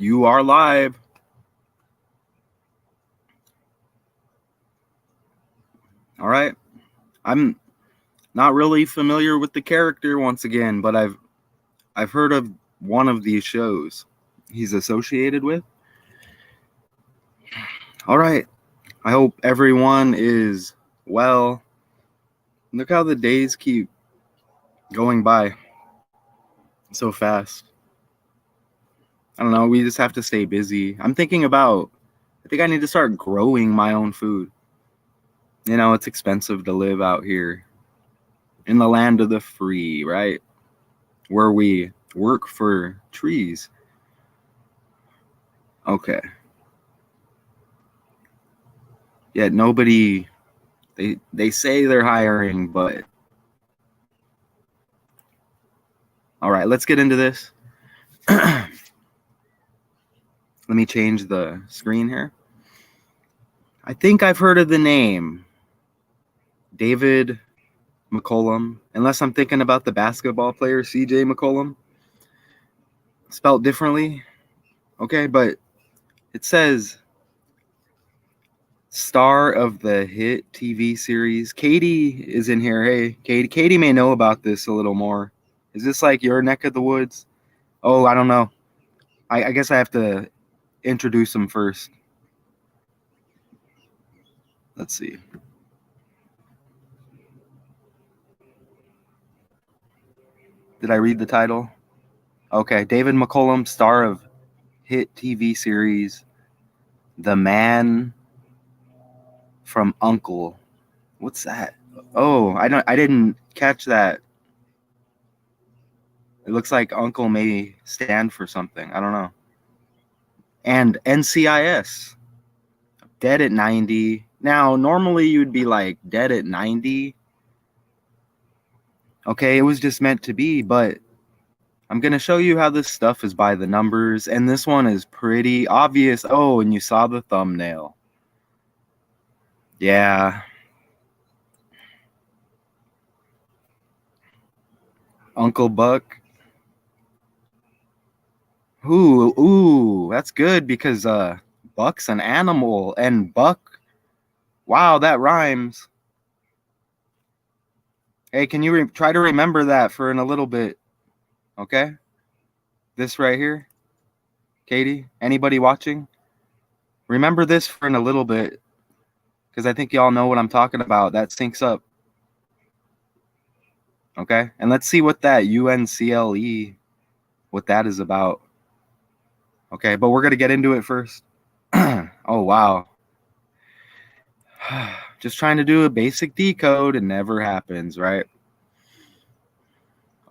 You are live. All right. I'm not really familiar with the character once again, but I've heard of one of these shows he's associated with. All right. I hope everyone is well. Look how the days keep going by so fast. I don't know. We just have to stay busy. I think I need to start growing my own food. You know, it's expensive to live out here in the land of the free, right? Where we work for trees. Okay. Yet nobody, they say they're hiring, but all right, let's get into this. Let me change the screen here. I think I've heard of the name David McCallum, unless I'm thinking about the basketball player CJ McCollum, spelled differently. Okay, but it says star of the hit TV series. Katie is in here. Hey, Katie. Katie may know about this a little more. Is this like your neck of the woods? Oh, I don't know. I guess I have to introduce him first. Let's see. Did I read the title? Okay, David McCallum, star of hit TV series The Man from U.N.C.L.E. What's that? Oh, I didn't catch that. It looks like Uncle may stand for something. I don't know. And NCIS, dead at 90. Now, normally you'd be like dead at 90. Okay, it was just meant to be, but I'm going to show you how this stuff is by the numbers, and this one is pretty obvious. Oh, and you saw the thumbnail. Yeah. Uncle Buck. Ooh, that's good because Buck's an animal, and Buck, wow, that rhymes. Hey, can you try to remember that for in a little bit? Okay? This right here. Katie, anybody watching? Remember this for in a little bit because I think y'all know what I'm talking about. That syncs up. Okay? And let's see what that U.N.C.L.E, what that is about. Okay, but we're going to get into it first. Oh, wow. Just trying to do a basic decode. It never happens, right?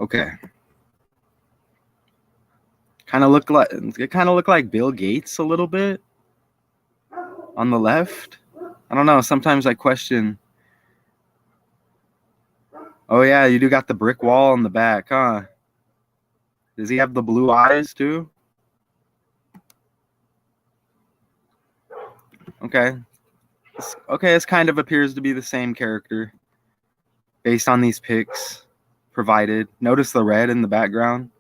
Okay. It kind of look like Bill Gates a little bit on the left. I don't know. Sometimes I question. Oh yeah, you do got the brick wall in the back, huh? Does he have the blue eyes too? Okay. This kind of appears to be the same character based on these pics provided. Notice the red in the background.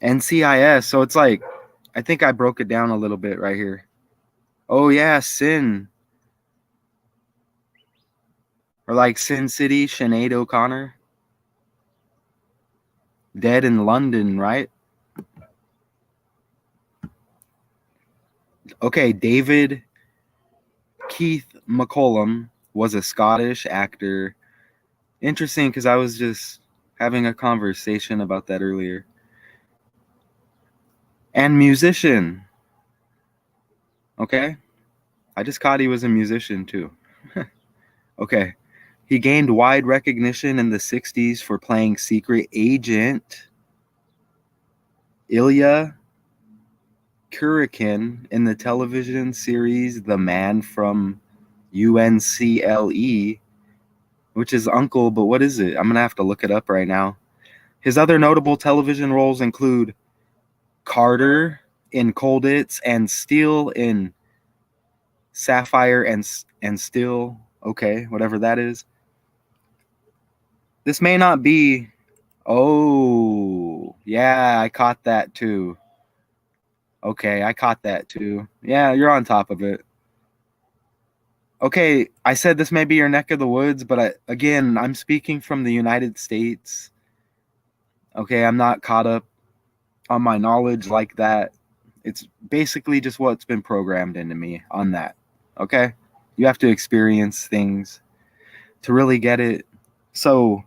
NCIS. So it's like, I think I broke it down a little bit right here. Oh yeah, Sin. Or like Sin City, Sinead O'Connor. Dead in London, right? Okay, David Keith McCallum was a Scottish actor. Interesting, because I was just having a conversation about that earlier. And musician. Okay. I just caught he was a musician too. Okay. He gained wide recognition in the 60s for playing secret agent Ilya Kurikin in the television series The Man from U.N.C.L.E, which is Uncle, but what is it? I'm going to have to look it up right now. His other notable television roles include Carter in Colditz and Steele in Sapphire and Steel. Okay, whatever that is. This may not be. Oh, Yeah, I caught that too. Okay, I caught that too. Yeah, you're on top of it. Okay, I said this may be your neck of the woods, but again, I'm speaking from the United States. Okay, I'm not caught up on my knowledge like that. It's basically just what's been programmed into me on that. Okay? You have to experience things to really get it. So,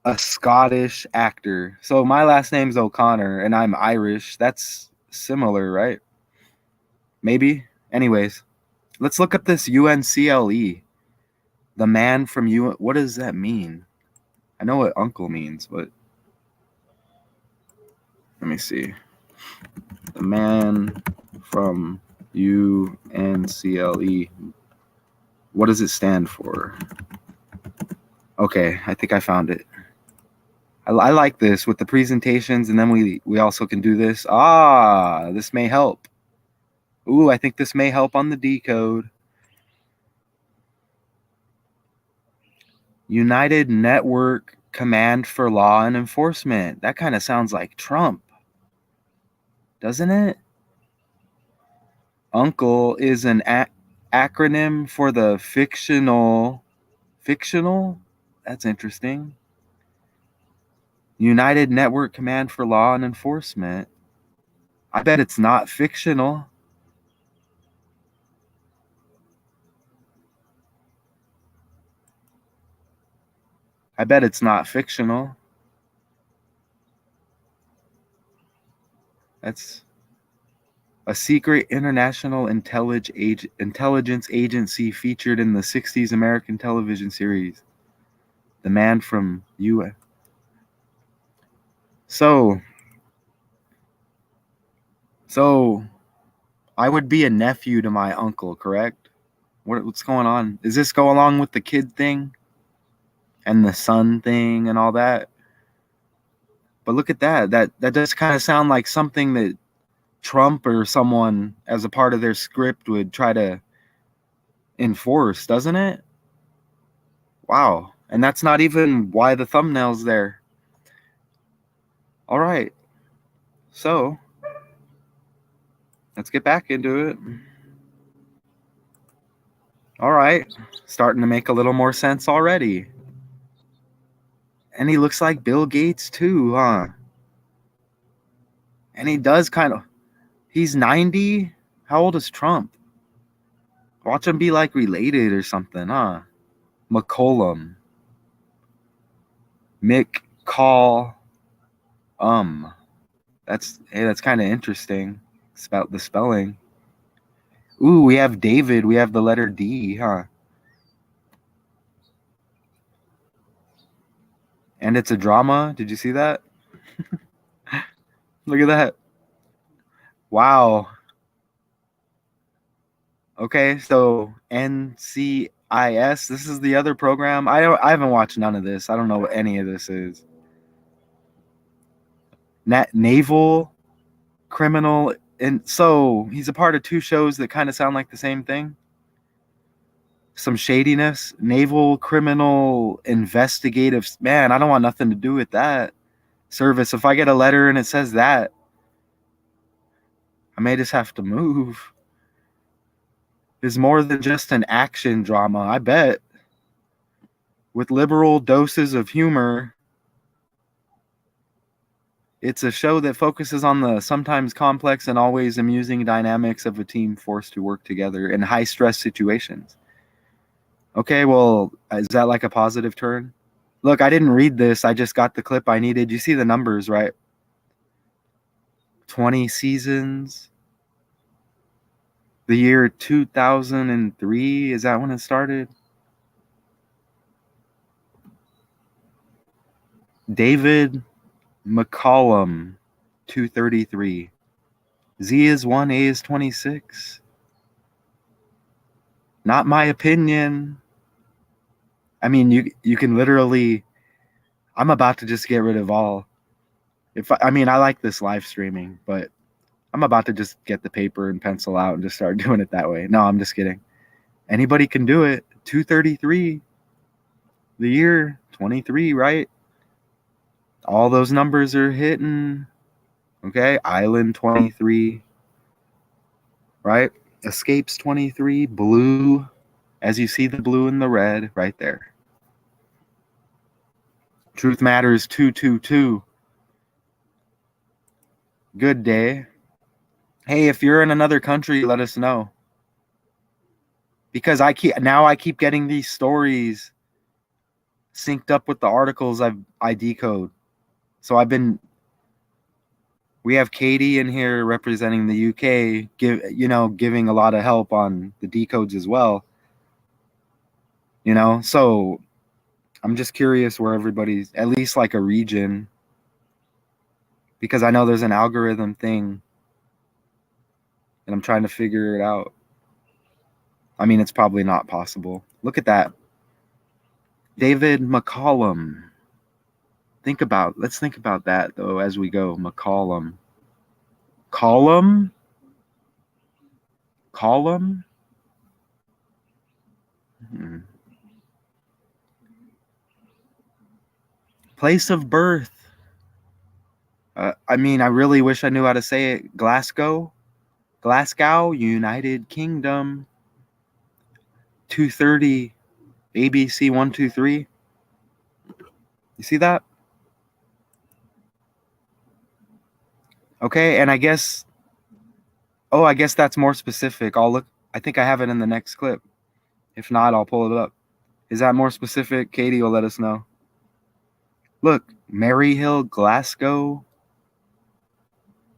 a Scottish actor. So, my last name's O'Connor and I'm Irish. That's similar, right? Maybe. Anyways, let's look up this U.N.C.L.E. The man from U. What does that mean? I know what uncle means, but let me see. The man from U.N.C.L.E. What does it stand for? Okay, I think I found it. I like this with the presentations, and then we also can do this. This may help. Ooh, I think this may help on the decode. United Network Command for Law and Enforcement. That kind of sounds like Trump, doesn't it? UNCLE is an acronym for the fictional. That's interesting. United Network Command for Law and Enforcement. I bet it's not fictional. I bet it's not fictional. That's a secret international intelligence agency featured in the 60s American television series, The Man from U.S. So I would be a nephew to my uncle, correct? What's going on? Does this go along with the kid thing and the son thing and all that? But look at that. That does kind of sound like something that Trump or someone as a part of their script would try to enforce, doesn't it? Wow. And that's not even why the thumbnail's there. All right. So let's get back into it. All right. Starting to make a little more sense already. And he looks like Bill Gates too, huh? And he does kind of. He's 90. How old is Trump? Watch him be like related or something, huh? McCallum. McCall. That's kind of interesting. About the spelling. Ooh, we have David. We have the letter D, huh? And it's a drama. Did you see that? Look at that. Wow. Okay, so NCIS. This is the other program. I haven't watched none of this. I don't know what any of this is. Naval criminal, and so he's a part of two shows that kind of sound like the same thing. Some shadiness. Naval criminal investigative. Man, I don't want nothing to do with that service. If I get a letter and it says that, I may just have to move. Is more than just an action drama, I bet. With liberal doses of humor, it's a show that focuses on the sometimes complex and always amusing dynamics of a team forced to work together in high-stress situations. Okay, well, is that like a positive turn? Look, I didn't read this. I just got the clip I needed. You see the numbers, right? 20 seasons. The year 2003, is that when it started? David McCallum, 233. Z is 1, A is 26. Not my opinion. I mean, you can literally. I'm about to just get rid of all. I like this live streaming, but I'm about to just get the paper and pencil out and just start doing it that way. No, I'm just kidding. Anybody can do it. 233. The year 23, right? All those numbers are hitting. Okay, Island 23, right? Escapes 23, blue, as you see the blue and the red right there. Truth Matters 222. Good day. Hey, if you're in another country, let us know. Because I keep getting these stories synced up with the articles I decode. So we have Katie in here representing the UK, giving a lot of help on the decodes as well. So I'm just curious where everybody's, at least like a region, because I know there's an algorithm thing and I'm trying to figure it out. I mean, it's probably not possible. Look at that. David McCallum. Let's think about that though as we go. McCallum. Column? Column? Place of birth. I mean, I really wish I knew how to say it. Glasgow, United Kingdom. 230, ABC 123. You see that? Okay, and I guess that's more specific. I'll look. I think I have it in the next clip. If not, I'll pull it up. Is that more specific? Katie will let us know. Look, Maryhill, Glasgow.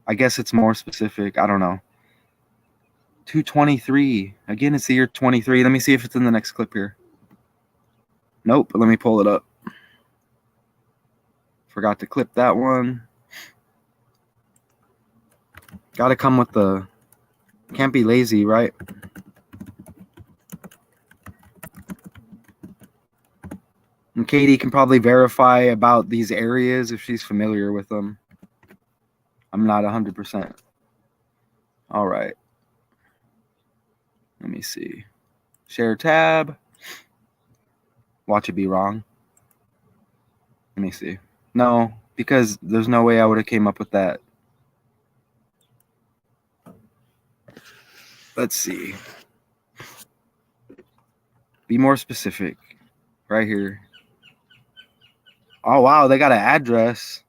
I guess it's more specific. I don't know. 223. Again, it's the year 23. Let me see if it's in the next clip here. Nope. Let me pull it up. Forgot to clip that one. Gotta come with the... Can't be lazy, right? And Katie can probably verify about these areas if she's familiar with them. I'm not 100%. All right. Let me see. Share tab. Watch it be wrong. Let me see. No, because there's no way I would have came up with that. Let's see. Be more specific. Right here. Oh, wow. They got an address.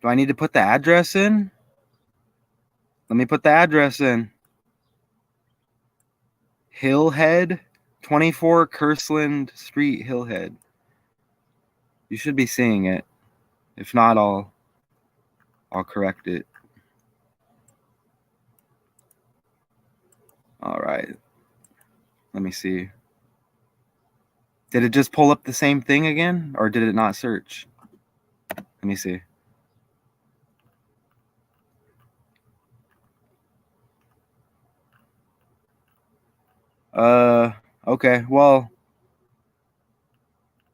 Do I need to put the address in? Let me put the address in. Hillhead, 24 Kirkland Street, Hillhead. You should be seeing it. If not, I'll correct it. All right. Let me see. Did it just pull up the same thing again, or did it not search? Let me see. Okay. Well,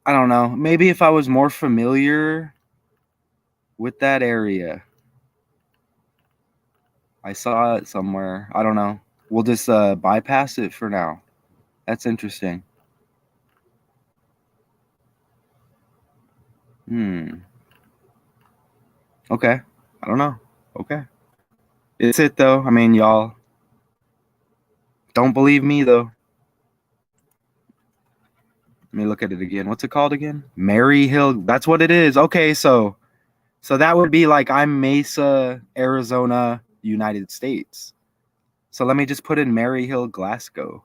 I don't know. Maybe if I was more familiar with that area. I saw it somewhere. I don't know. We'll just bypass it for now. That's interesting. Okay. I don't know. Okay. It's it though. I mean, y'all don't believe me though. Let me look at it again. What's it called again? Maryhill. That's what it is. Okay, so that would be like I'm Mesa, Arizona, United States. So let me just put in Maryhill, Glasgow.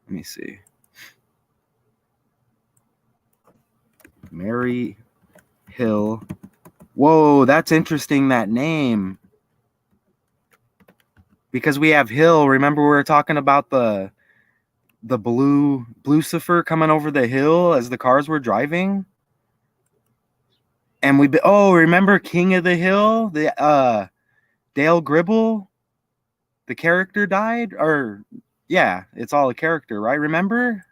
Let me see. Maryhill. Whoa, that's interesting, that name. Because we have hill. Remember we were talking about the blue Lucifer coming over the hill as the cars were driving? And remember King of the Hill? The Dale Gribble? The character died? Or yeah, it's all a character, right? Remember?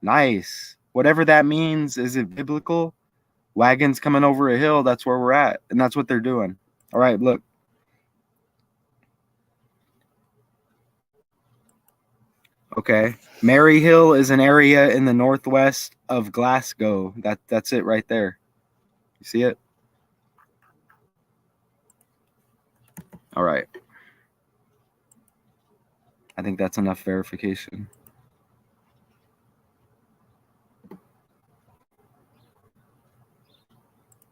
Nice. Whatever that means, is it biblical? Wagons coming over a hill, that's where we're at. And that's what they're doing. All right, look. Okay. Maryhill is an area in the northwest of Glasgow. That's it right there. You see it? All right. I think that's enough verification.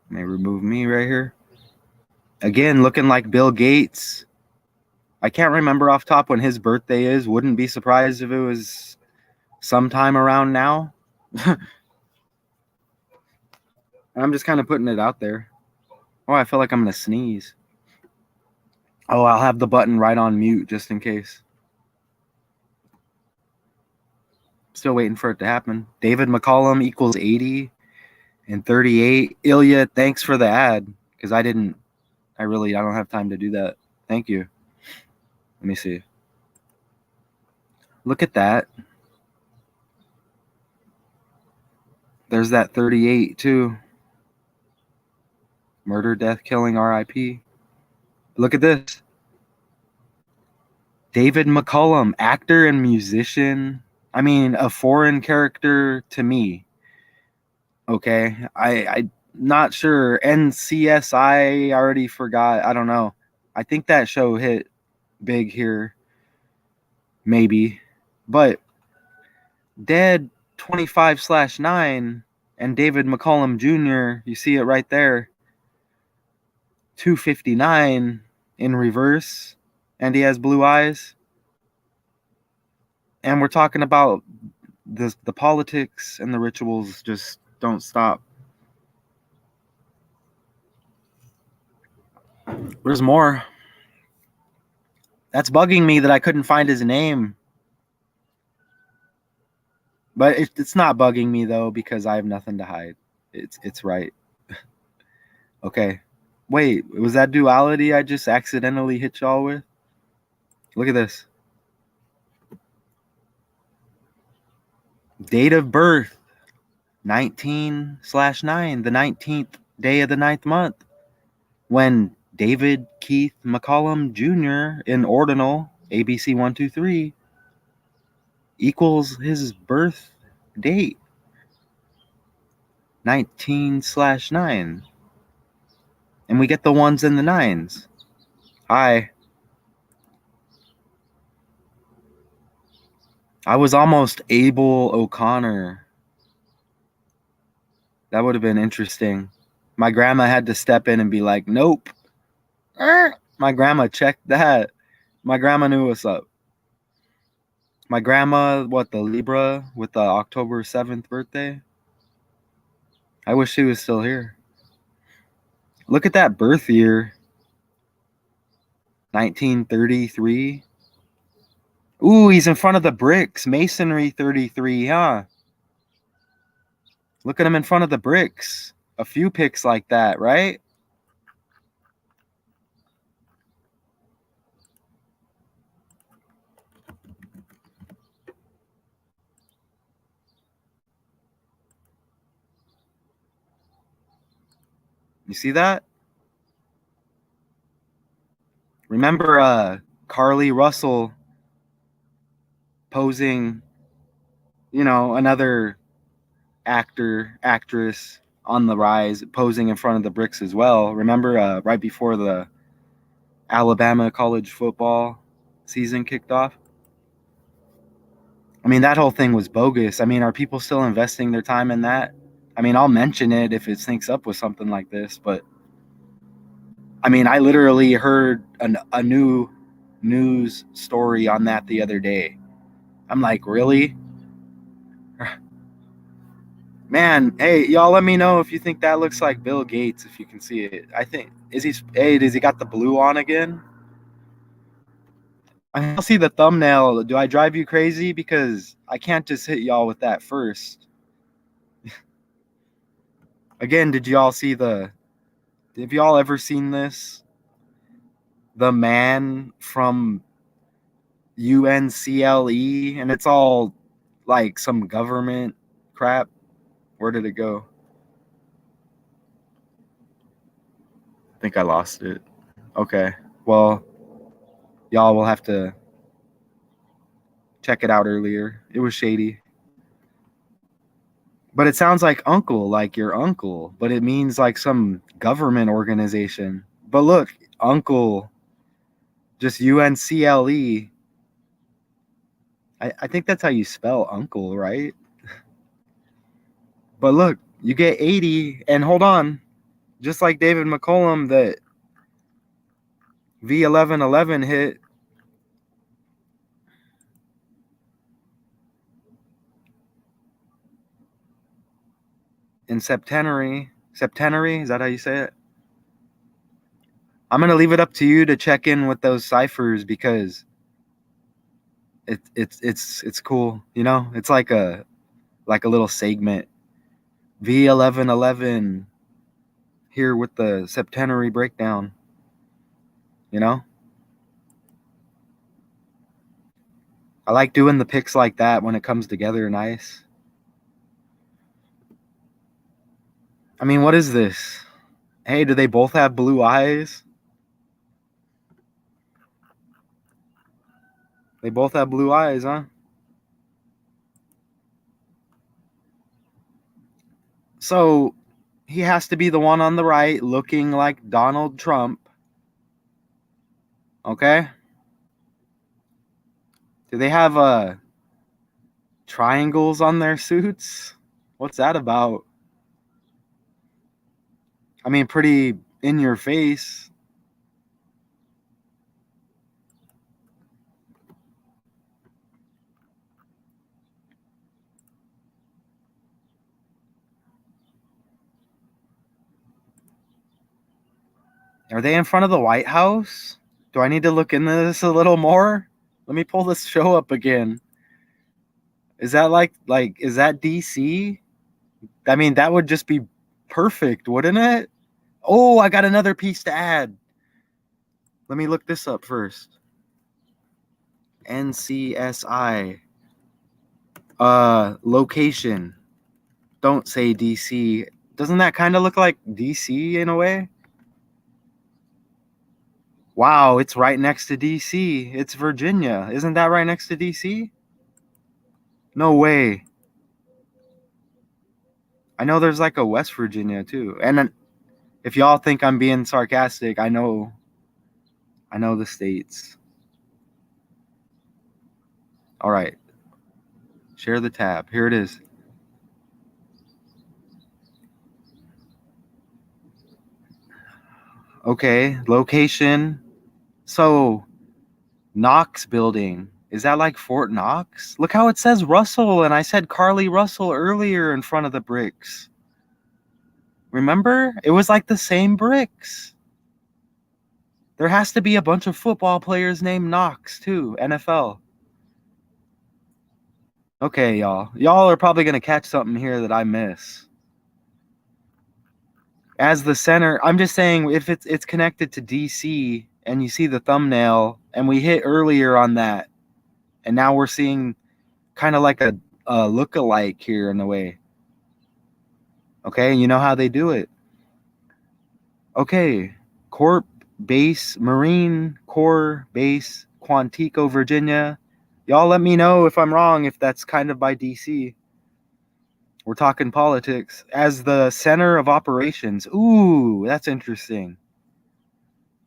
May remove me right here. Again, looking like Bill Gates. I can't remember off top when his birthday is. Wouldn't be surprised if it was sometime around now. I'm just kind of putting it out there. Oh, I feel like I'm going to sneeze. Oh, I'll have the button right on mute just in case. Still waiting for it to happen. David McCallum equals 80 and 38. Ilya, thanks for the ad because I don't have time to do that. Thank you. Let me see. Look at that. There's that 38 too. Murder, death, killing, RIP. Look at this. David McCallum, actor and musician. I mean, a foreign character to me. Okay. I'm not sure. NCIS, I already forgot. I don't know. I think that show hit big here. Maybe. But Dead 25/9 and David McCallum Jr., you see it right there. 259 in reverse. And he has blue eyes. And we're talking about the politics and the rituals just don't stop. There's more. That's bugging me that I couldn't find his name. But it's not bugging me though because I have nothing to hide. It's right. Okay. Wait, was that duality I just accidentally hit y'all with? Look at this. Date of birth 19/9, the 19th day of the 9th month, when David Keith McCallum Jr. in ordinal ABC 123 equals his birth date 19/9, and we get the ones and the nines. Hi. I was almost Abel O'Connor. That would have been interesting. My grandma had to step in and be like, nope. My grandma checked that. My grandma knew what's up. My grandma, the Libra with the October 7th birthday? I wish she was still here. Look at that birth year. 1933. Ooh, he's in front of the bricks. Masonry 33, huh? Look at him in front of the bricks. A few pics like that, right? You see that? Remember Carly Russell posing, another actress on the rise, posing in front of the bricks as well. Remember right before the Alabama college football season kicked off? I mean, that whole thing was bogus. I mean, are people still investing their time in that? I mean, I'll mention it if it syncs up with something like this, but I mean, I literally heard a new news story on that the other day. I'm like, really? Man, hey, y'all let me know if you think that looks like Bill Gates, if you can see it. I think, does he got the blue on again? I see the thumbnail. Do I drive you crazy? Because I can't just hit y'all with that first. Again, have y'all ever seen this? The man from U.N.C.L.E, and it's all like some government crap. Where did it go? I think I lost it. Okay. Well, y'all will have to check it out earlier. It was shady. But it sounds like uncle, like your uncle, but it means like some government organization. But look, uncle, just U.N.C.L.E. I think that's how you spell uncle, right? But look, you get 80, and hold on, just like David McCallum, that V1111 hit. In septenary, is that how you say it? I'm gonna leave it up to you to check in with those ciphers because it's cool, you know. It's like a little segment. V1111 here with the septenary breakdown, you know. I like doing the picks like that when it comes together nice. I mean, what is this? Hey, do they both have blue eyes? They both have blue eyes, huh? So he has to be the one on the right looking like Donald Trump. Okay? Do they have triangles on their suits? What's that about? I mean, pretty in your face. Are they in front of the White House? Do I need to look into this a little more? Let me pull this show up again. Is that like is that DC? I mean, that would just be perfect, wouldn't it? Oh, I got another piece to add. Let me look this up first. NCSI. Location. Don't say DC. Doesn't that kind of look like DC in a way? Wow, it's right next to DC. It's Virginia. Isn't that right next to DC? No way. I know there's like a West Virginia too. And then if y'all think I'm being sarcastic, I know the states. All right. Share the tab. Here it is. Okay, location. So, Knox building. Is that like Fort Knox? Look how it says Russell, and I said Carly Russell earlier in front of the bricks. Remember? It was like the same bricks. There has to be a bunch of football players named Knox too, NFL. Okay, y'all. Y'all are probably going to catch something here that I miss. As the center, I'm just saying if it's connected to DC and you see the thumbnail and we hit earlier on that and now we're seeing kind of like a look-alike here in a way. Okay, you know how they do it. Okay, Corp Base, Marine Corps Base, Quantico, Virginia. Y'all let me know if I'm wrong, if that's kind of by DC. We're talking politics. As the center of operations. Ooh, that's interesting.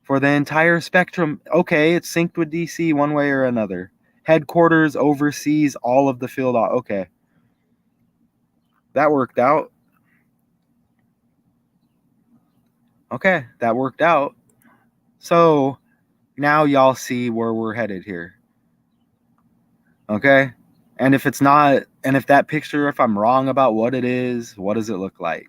For the entire spectrum. Okay, it's synced with DC one way or another. Headquarters oversees all of the field. Okay. That worked out. Okay, that worked out. So now y'all see where we're headed here. Okay? And if it's not, and if that picture, if I'm wrong about what it is, what does it look like?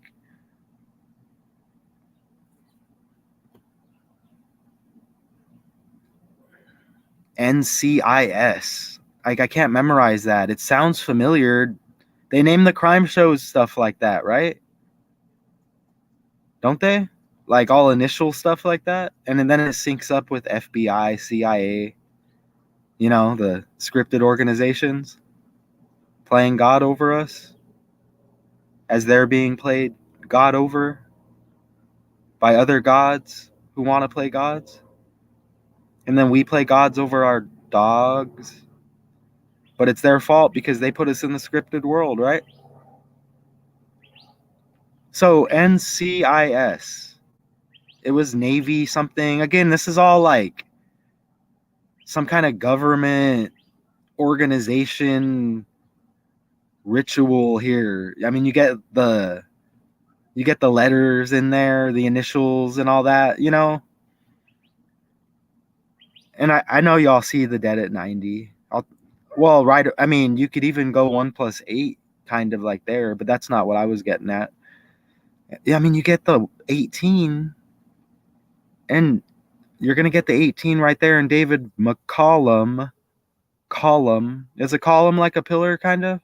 NCIS. Like, I can't memorize that. It sounds familiar. They name the crime shows stuff like that, right? Don't they? Like all initial stuff like that? And then it syncs up with FBI, CIA, you know, the scripted organizations playing God over us as they're being played God over by other gods who want to play gods. And then we play gods over our dogs. but it's their fault because they put us in the scripted world, right? So NCIS, it was Navy something. Again, this is all like some kind of government organization ritual here. I mean, you get the letters in there, the initials and all that, you know. And I know y'all see the dead at 90. Right. I mean, you could even go 1+8 kind of like there, but that's not what I was getting at. Yeah, I mean, you get the 18 and you're going to get the 18 right there. And David McCallum, column, is a column like a pillar kind of?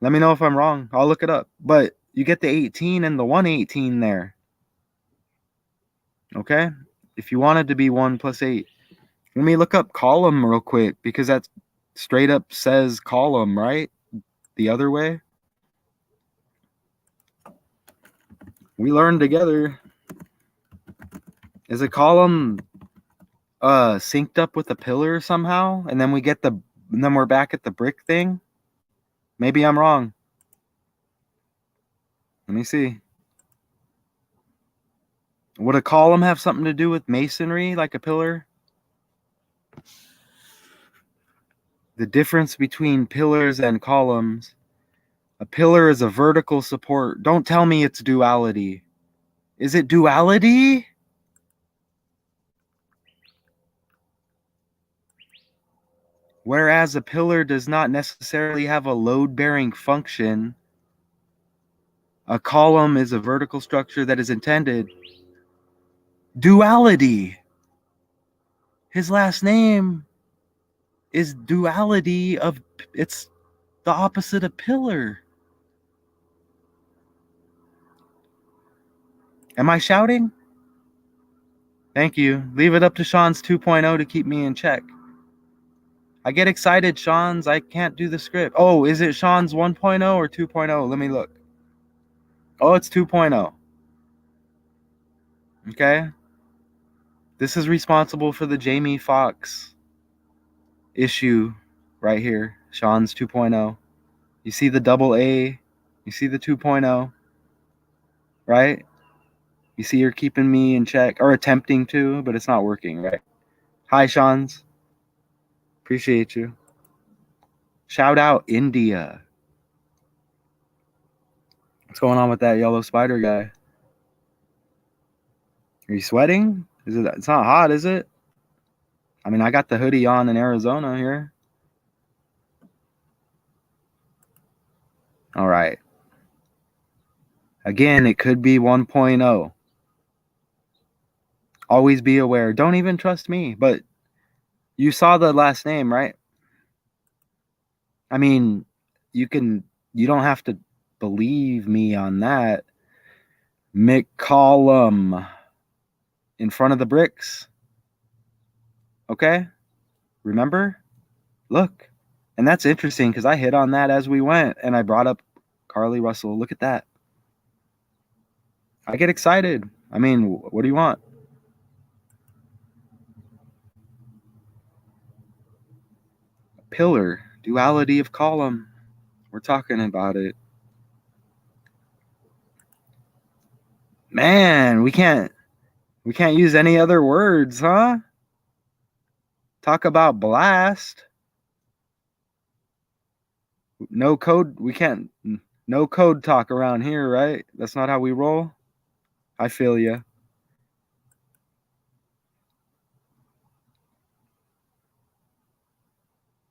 Let me know if I'm wrong. I'll look it up. But you get the 18 and the 118 there. Okay? If you wanted to be 1+8. Let me look up column real quick because that straight up says column, right? The other way. We learned together. Is a column synced up with a pillar somehow? And then we're back at the brick thing? Maybe I'm wrong. Let me see. Would a column have something to do with masonry, like a pillar? The difference between pillars and columns. A pillar is a vertical support. Don't tell me it's duality. Is it duality? Whereas a pillar does not necessarily have a load-bearing function, a column is a vertical structure that is intended. Duality. His last name is duality of, it's the opposite of pillar. Am I shouting? Thank you. Leave it up to Sean's 2.0 to keep me in check. I get excited, Sean's. I can't do the script. Oh, is it Sean's 1.0 or 2.0? Let me look. Oh, it's 2.0. Okay. This is responsible for the Jamie Foxx issue right here. Sean's 2.0. You see the double A? You see the 2.0? Right? You see you're keeping me in check, or attempting to, but it's not working, right? Hi, Sean's. Appreciate you. Shout out India. What's going on with that yellow spider guy? Are you sweating? It's not hot, is it? I mean, I got the hoodie on in Arizona here. All right. Again, it could be 1.0. Always be aware. Don't even trust me, but you saw the last name, right? I mean, you don't have to believe me on that. McCallum in front of the bricks. Okay? Remember? Look. And that's interesting because I hit on that as we went and I brought up Carly Russell. Look at that. I get excited. I mean, what do you want? Pillar, duality of column. We're talking about it. Man, we can't use any other words, huh? Talk about blast. No code, we can't, no code talk around here, right? That's not how we roll. I feel you.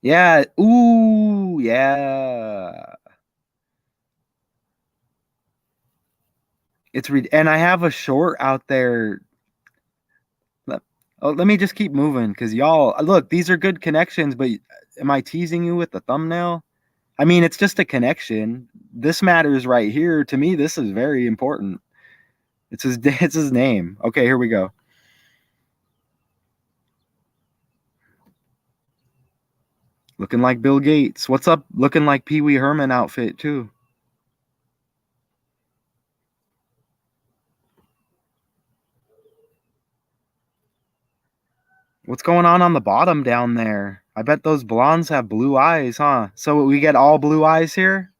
Yeah. Ooh, yeah. And I have a short out there. Let me just keep moving because y'all, look, these are good connections, but am I teasing you with the thumbnail? I mean, it's just a connection. This matters right here. To me, this is very important. It's his name. Okay, here we go. Looking like Bill Gates. What's up? Looking like Pee Wee Herman outfit too. What's going on the bottom down there? I bet those blondes have blue eyes, huh? So we get all blue eyes here?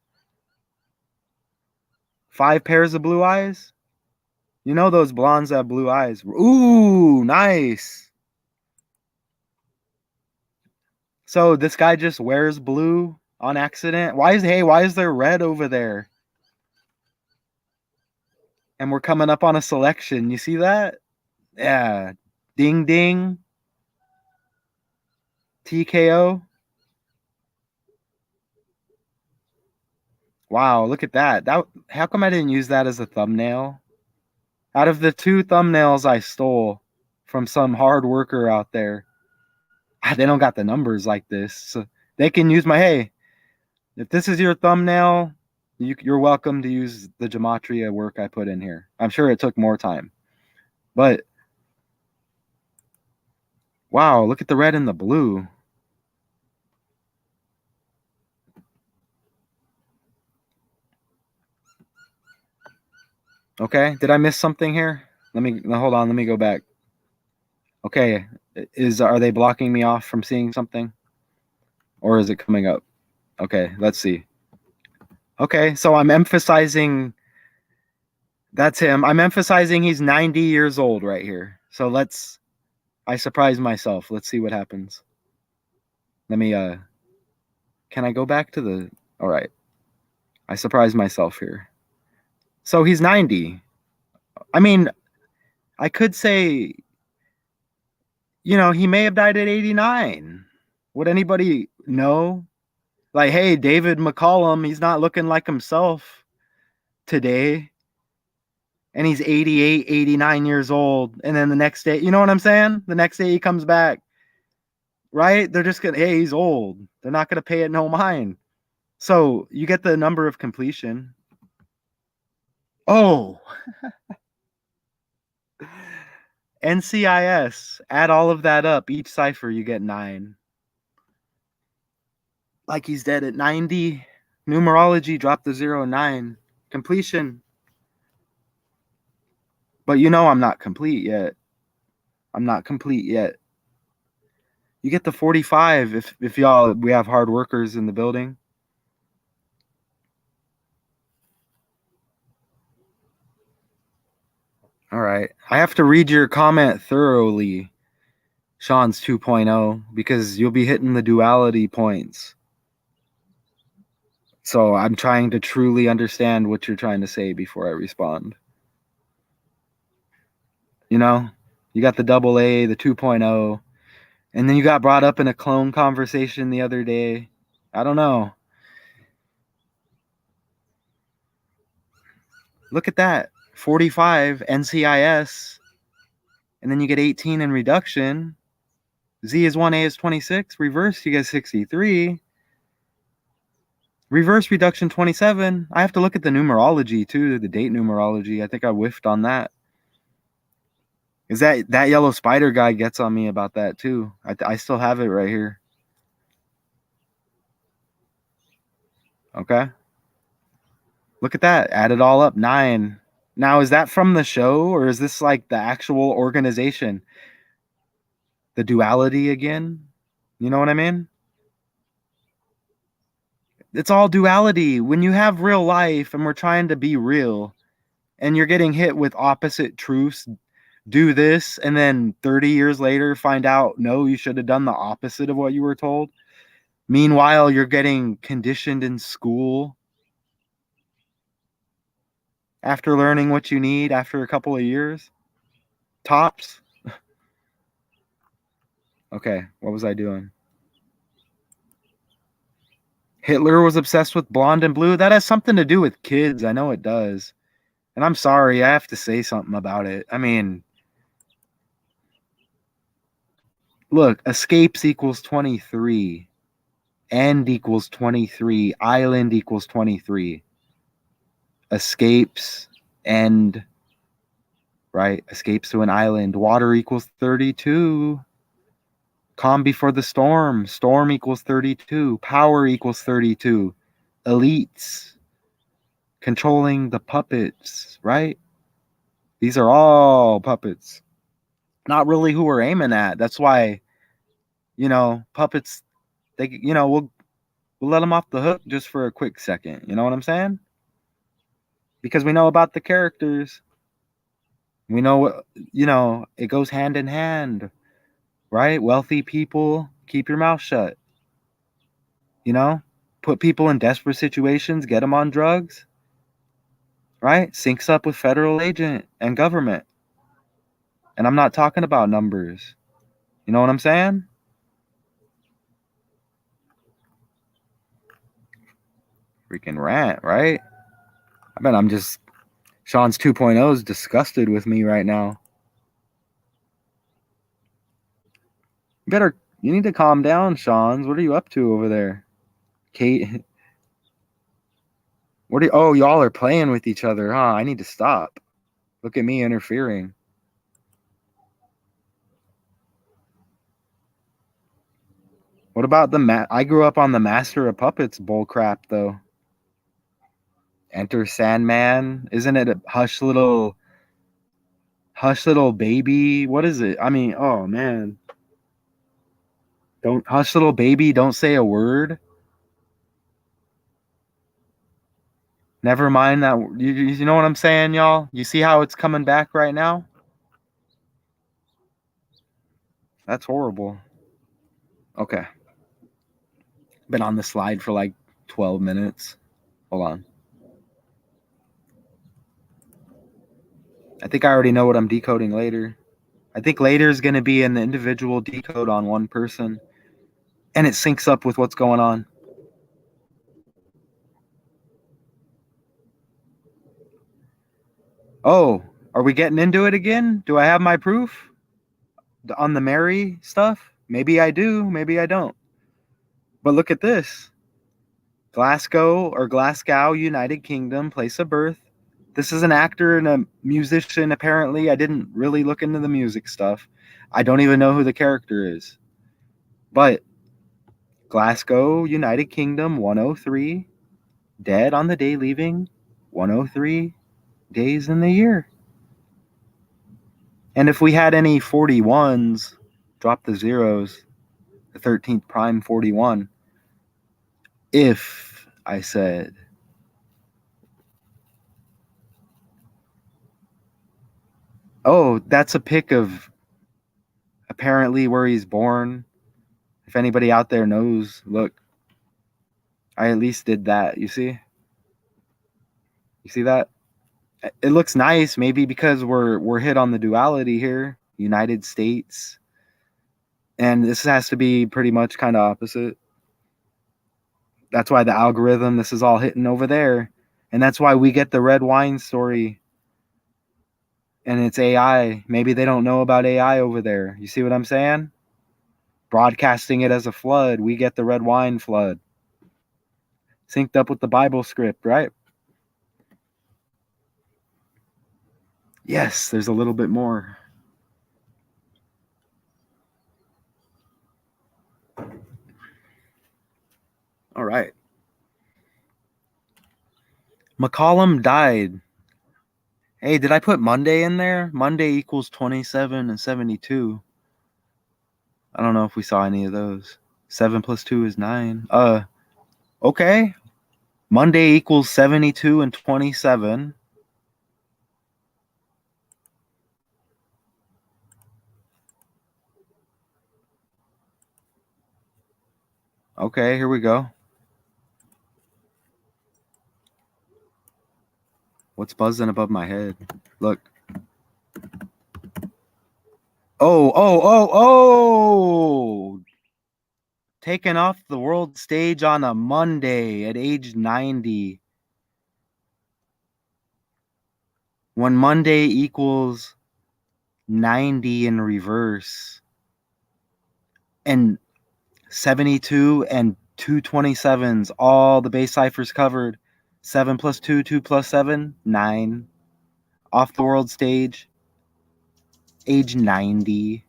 5 pairs of blue eyes? You know those blondes have blue eyes. Ooh, nice. So this guy just wears blue on accident? Why is there red over there? And we're coming up on a selection. You see that? Yeah. Ding ding. TKO. Wow, look at that. How come I didn't use that as a thumbnail? Out of the 2 thumbnails I stole from some hard worker out there, they don't got the numbers like this. So they can use hey, if this is your thumbnail, you're welcome to use the gematria work I put in here. I'm sure it took more time. But wow, look at the red and the blue. Okay, did I miss something here? Hold on, let me go back. Okay, are they blocking me off from seeing something? Or is it coming up? Okay, let's see. Okay, so I'm emphasizing that's him. I'm emphasizing he's 90 years old right here. So I surprise myself. Let's see what happens. Let me can I go back to the all right. I surprise myself here. So he's 90. I mean, I could say, he may have died at 89. Would anybody know? Like, hey, David McCallum, he's not looking like himself today. And he's 88, 89 years old. And then the next day, you know what I'm saying? The next day he comes back, right? They're just going to, hey, he's old. They're not going to pay it no mind. So you get the number of completion. Oh, NCIS. Add all of that up. Each cipher, you get 9. Like he's dead at 90. Numerology, drop the 9. Completion. But I'm not complete yet. I'm not complete yet. You get the 45 if we have hard workers in the building. All right. I have to read your comment thoroughly, Sean's 2.0, because you'll be hitting the duality points. So I'm trying to truly understand what you're trying to say before I respond. You got the AA, the 2.0, and then you got brought up in a clone conversation the other day. I don't know. Look at that. 45 NCIS, and then you get 18 in reduction. Z is 1, A is 26. Reverse, you get 63. Reverse reduction 27. I have to look at the numerology too, the date numerology. I think I whiffed on that. Is that yellow spider guy gets on me about that too. I still have it right here. Okay. Look at that. Add it all up. 9. Now, is that from the show or is this like the actual organization? The duality again? You know what I mean? It's all duality. When you have real life and we're trying to be real and you're getting hit with opposite truths, do this, and then 30 years later find out, no, you should have done the opposite of what you were told. Meanwhile, you're getting conditioned in school after learning what you need after a couple of years. Tops. Okay, what was I doing? Hitler was obsessed with blonde and blue. That has something to do with kids. I know it does. And I'm sorry, I have to say something about it. I mean, look, escapes equals 23. End equals 23. Island equals 23. Escapes, end, right? Escapes to an island. Water equals 32. Calm before the storm. Storm equals 32. Power equals 32. Elites. Controlling the puppets, right? These are all puppets. Not really who we're aiming at. That's why, puppets we'll let them off the hook just for a quick second. You know what I'm saying? Because we know about the characters. We know, it goes hand in hand, right? Wealthy people, keep your mouth shut. Put people in desperate situations, get them on drugs, right? Syncs up with federal agent and government. And I'm not talking about numbers. You know what I'm saying? Freaking rant, right? I bet Sean's 2.0 is disgusted with me right now. You need to calm down, Sean's. What are you up to over there? Kate, y'all are playing with each other, huh? I need to stop. Look at me interfering. What about I grew up on the Master of Puppets bullcrap, though. Enter Sandman. Isn't it a hush little baby? What is it? I mean, oh man. Don't hush little baby, don't say a word. Never mind that. You know what I'm saying, y'all? You see how it's coming back right now? That's horrible. Okay. Been on the slide for like 12 minutes. Hold on. I think I already know what I'm decoding later. I think later is going to be an individual decode on one person. And it syncs up with what's going on. Oh, are we getting into it again? Do I have my proof on the Mary stuff? Maybe I do, maybe I don't. But look at this. Glasgow, United Kingdom, place of birth. This is an actor and a musician, apparently. I didn't really look into the music stuff. I don't even know who the character is. But Glasgow, United Kingdom, 103. Dead on the day leaving, 103 days in the year. And if we had any 41s, drop the zeros, the 13th prime 41. If I said, oh, that's a pic of apparently where he's born. If anybody out there knows, look, I at least did that. You see? You see that? It looks nice, maybe because we're hit on the duality here, United States. And this has to be pretty much kind of opposite. That's why the algorithm, this is all hitting over there. And that's why we get the red wine story. And it's AI. Maybe they don't know about AI over there. You see what I'm saying? Broadcasting it as a flood. We get the red wine flood. Synced up with the Bible script, right? Yes, there's a little bit more. All right. McCallum died. Hey, did I put Monday in there? Monday equals 27 and 72. I don't know if we saw any of those. 7 plus 2 is 9. Okay. Monday equals 72 and 27. Okay, here we go. What's buzzing above my head? Look. Oh. Taken off the world stage on a Monday at age 90. When Monday equals 90 in reverse. And 72 and 227s, all the base ciphers covered. 7 plus 2, 2 plus 7, 9. Off the world stage, age 90.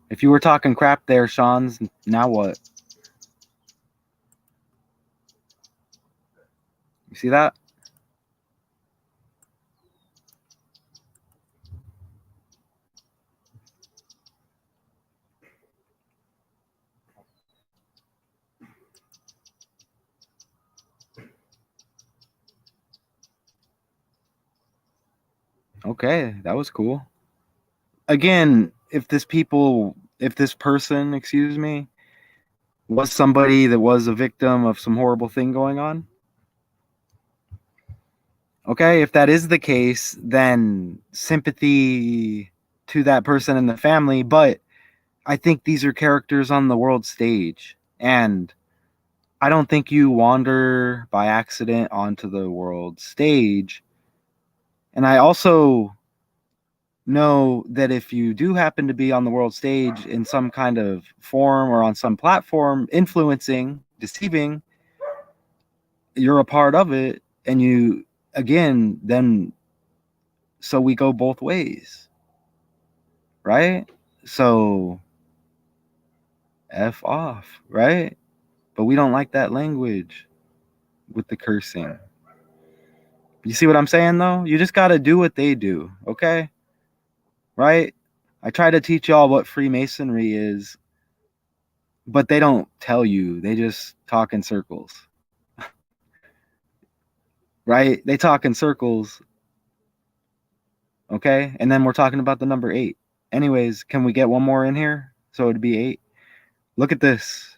If you were talking crap there, Sean's, now what? You see that? Okay, that was cool. Again, if this person, excuse me, was somebody that was a victim of some horrible thing going on, okay, if that is the case, then sympathy to that person and the family. But I think these are characters on the world stage, and I don't think you wander by accident onto the world stage. And I also know that if you do happen to be on the world stage in some kind of form or on some platform, influencing, deceiving, you're a part of it. And you, again, then, so we go both ways, right? So F off, right? But we don't like that language with the cursing. You see what I'm saying, though? You just got to do what they do, okay? Right? I try to teach y'all what Freemasonry is, but they don't tell you. They just talk in circles, right? They talk in circles, okay? And then we're talking about the number 8. Anyways, can we get one more in here? So it'd be 8. Look at this.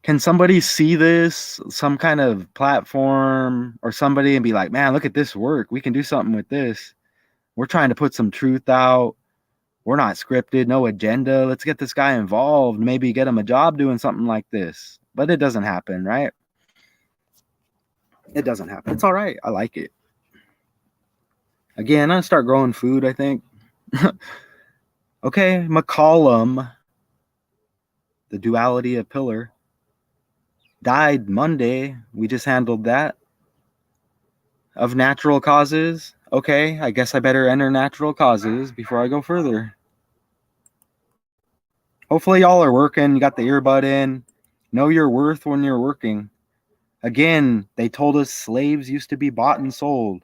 Can somebody see this, some kind of platform or somebody, and be like, man, look at this work. We can do something with this. We're trying to put some truth out. We're not scripted, no agenda. Let's get this guy involved. Maybe get him a job doing something like this. But it doesn't happen, right? It doesn't happen. It's all right. I like it. Again, I'm going to start growing food, I think. Okay, McCallum, the duality of pillar, died Monday. We just handled that. Of natural causes. Okay, I guess I better enter natural causes before I go further. Hopefully y'all are working. You got the earbud in. Know your worth when you're working. Again, they told us slaves used to be bought and sold.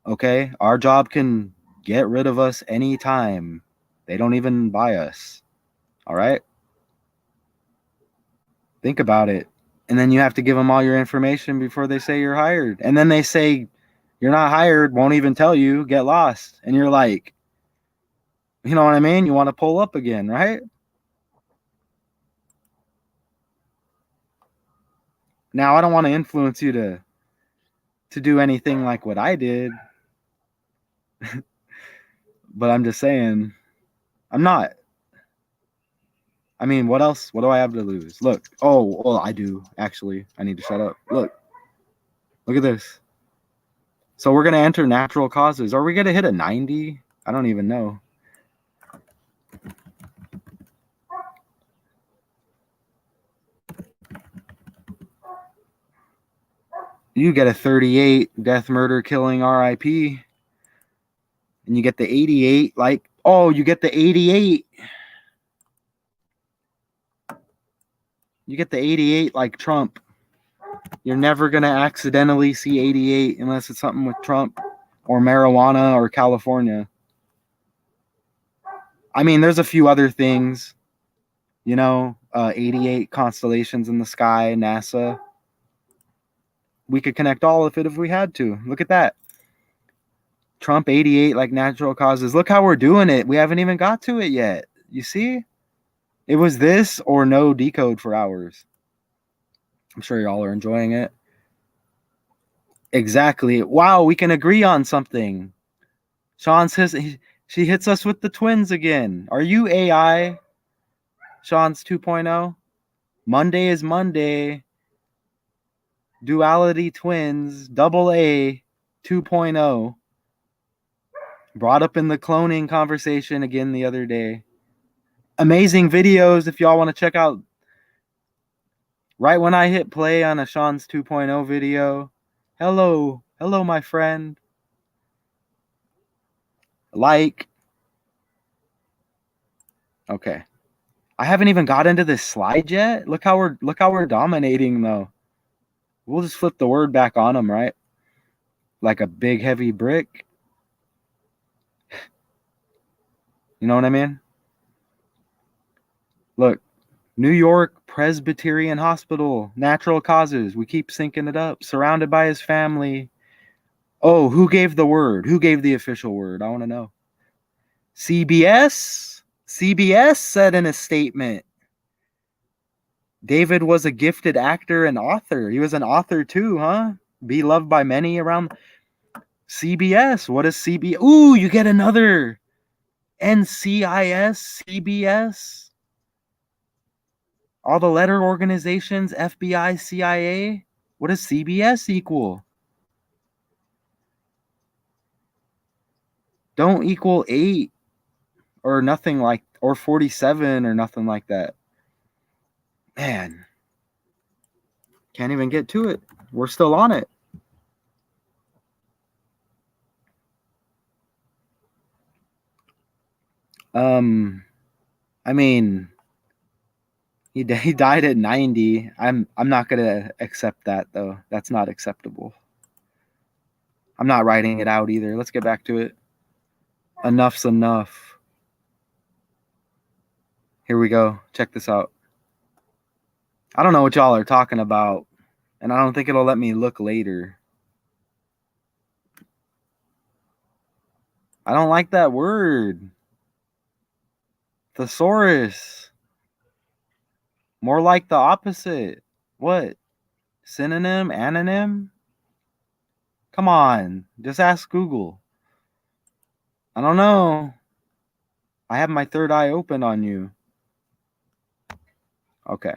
Okay, our job can get rid of us anytime. They don't even buy us. All right? Think about it. And then you have to give them all your information before they say you're hired. And then they say you're not hired, won't even tell you, get lost. And you're like, you know what I mean? You want to pull up again, right? Now, I don't want to influence you to do anything like what I did. But I'm just saying, I'm not. I mean, what else? What do I have to lose? Look. Oh, well, I do, actually. I need to shut up. Look at this. So we're going to enter natural causes. Are we going to hit a 90? I don't even know. You get a 38, death, murder, killing, RIP. And you get the 88, like, oh, you get the 88. You get the 88 like Trump. You're never going to accidentally see 88 unless it's something with Trump or marijuana or California. I mean, there's a few other things, 88 constellations in the sky, NASA. We could connect all of it if we had to. Look at that. Trump 88 like natural causes. Look how we're doing it. We haven't even got to it yet. You see? It was this or no decode for hours. I'm sure y'all are enjoying it. Exactly. Wow, we can agree on something. Sean says she hits us with the twins again. Are you AI? Sean's 2.0. Monday is Monday. Duality twins. Double A 2.0. Brought up in the cloning conversation again the other day. Amazing videos if y'all want to check out. Right when I hit play on a Sean's 2.0 video. Hello, my friend. Like. Okay. I haven't even got into this slide yet. Look how we're dominating though. We'll just flip the word back on them, right? Like a big heavy brick. You know what I mean? Look, New York Presbyterian Hospital, natural causes. We keep syncing it up. Surrounded by his family. Oh, who gave the word? Who gave the official word? I want to know. CBS? CBS said in a statement, David was a gifted actor and author. He was an author too, huh? Beloved by many around CBS. What is CBS? Ooh, you get another NCIS, CBS. All the letter organizations, FBI, CIA. What does CBS equal? Don't equal 8 or nothing like, or 47 or nothing like that. Man, can't even get to it. We're still on it. I mean, he died at 90. I'm not gonna accept that though. That's not acceptable. I'm not writing it out either. Let's get back to it. Enough's enough. Here we go. Check this out. I don't know what y'all are talking about, and I don't think it'll let me look later. I don't like that word. Thesaurus. More like the opposite. What? Synonym? Anonym? Come on. Just ask Google. I don't know. I have my third eye open on you. Okay.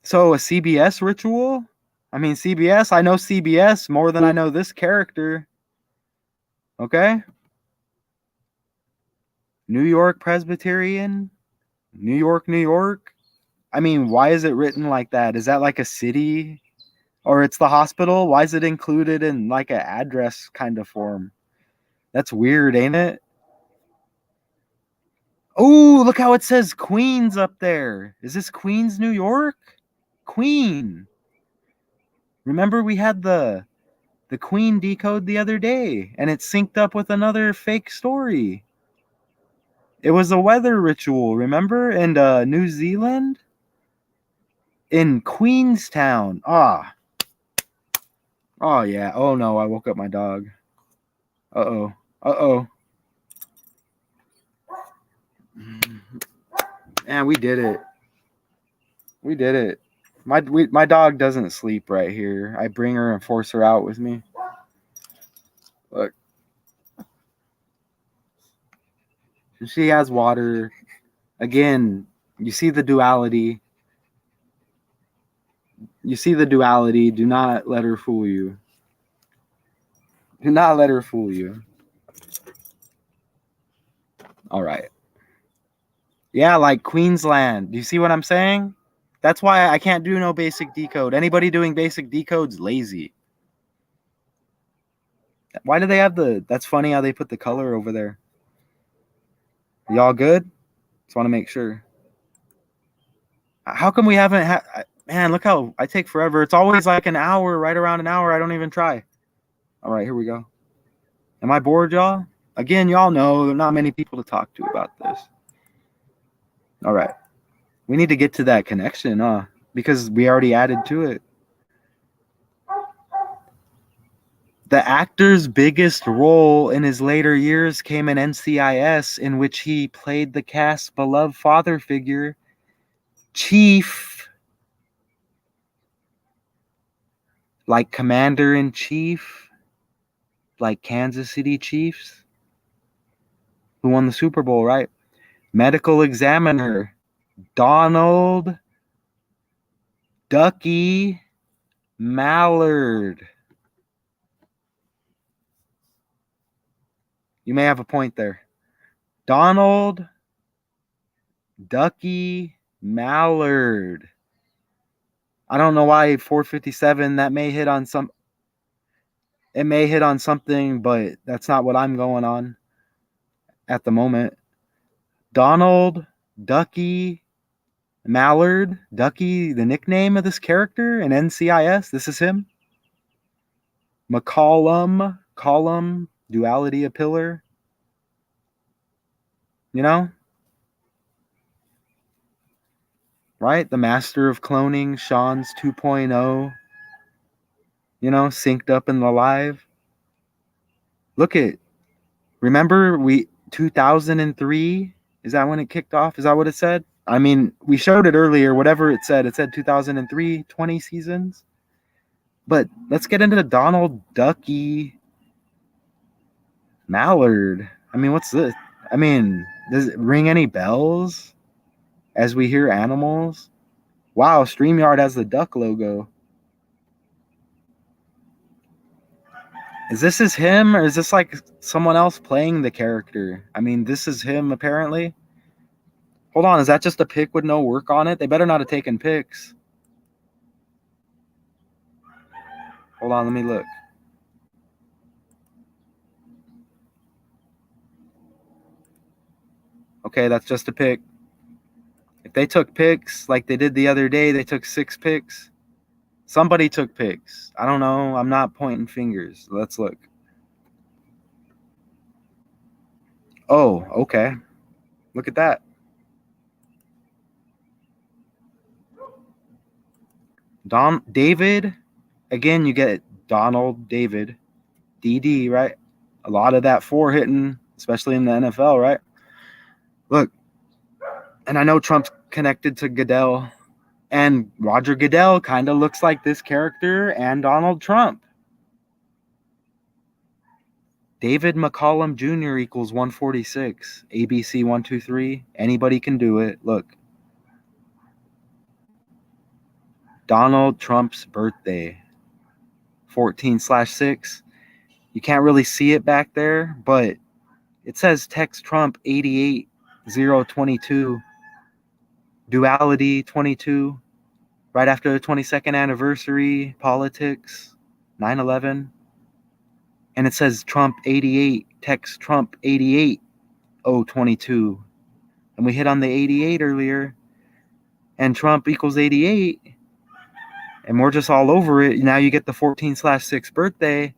So a CBS ritual? I mean, CBS, I know CBS more than I know this character. Okay? New York Presbyterian? New York, New York? I mean, why is it written like that? Is that like a city? Or it's the hospital? Why is it included in like an address kind of form? That's weird, ain't it? Oh, look how it says Queens up there. Is this Queens, New York? Queen. Remember we had the Queen decode the other day, and it synced up with another fake story. It was a weather ritual, remember? In New Zealand? In Queenstown. Ah. Oh, yeah. Oh, no. I woke up my dog. Uh-oh. Uh-oh. Man, we did it. We did it. My dog doesn't sleep right here. I bring her and force her out with me. Look. She has water. Again, you see the duality. You see the duality. Do not let her fool you. Do not let her fool you. All right. Yeah, like Queensland. Do you see what I'm saying? That's why I can't do no basic decode. Anybody doing basic decode's lazy. Why do they have the... That's funny how they put the color over there. Y'all good? Just want to make sure. How come we haven't had... Man, look how I take forever. It's always like an hour, right around an hour. I don't even try. All right, here we go. Am I bored, y'all? Again, y'all know there are not many people to talk to about this. All right. We need to get to that connection, because we already added to it. The actor's biggest role in his later years came in NCIS, in which he played the cast's beloved father figure, Chief, like Commander-in-Chief, like Kansas City Chiefs, who won the Super Bowl, right? Medical examiner, Donald Ducky Mallard. You may have a point there. Donald Ducky Mallard. I don't know why 457. That may hit on some. It may hit on something, but that's not what I'm going on at the moment. Donald Ducky Mallard. Ducky, the nickname of this character in NCIS. This is him. McCallum. Column. Duality, a pillar. You know? Right? The master of cloning. Sean's 2.0. you know, synced up in the live. Look at, remember 2003? Is that when it kicked off? Is that what it said? I mean, we showed it earlier, whatever it said. It said 2003, 20 seasons. But let's get into the Donald Ducky Mallard. I mean, what's this? I mean, does it ring any bells as we hear animals? Wow, StreamYard has the duck logo. Is this him, or is this like someone else playing the character? I mean, this is him apparently. Hold on, is that just a pic with no work on it? They better not have taken pics. Hold on, let me look. Okay, that's just a pic. If they took pics like they did the other day, they took 6 pics. Somebody took pics. I don't know. I'm not pointing fingers. Let's look. Oh, okay. Look at that. David. Again, you get Donald David. DD, right? A lot of that 4 hitting, especially in the NFL, right? Look. And I know Trump's connected to Goodell. And Roger Goodell kind of looks like this character and Donald Trump. David McCallum Jr. equals 146. ABC 123. Anybody can do it. Look. Donald Trump's birthday. 14/6. You can't really see it back there, but it says text Trump 88022. Duality 22. Right after the 22nd anniversary, politics, 9/11. And it says Trump 88, text Trump 88022. And we hit on the 88 earlier. And Trump equals 88. And we're just all over it. Now you get the 14/6 birthday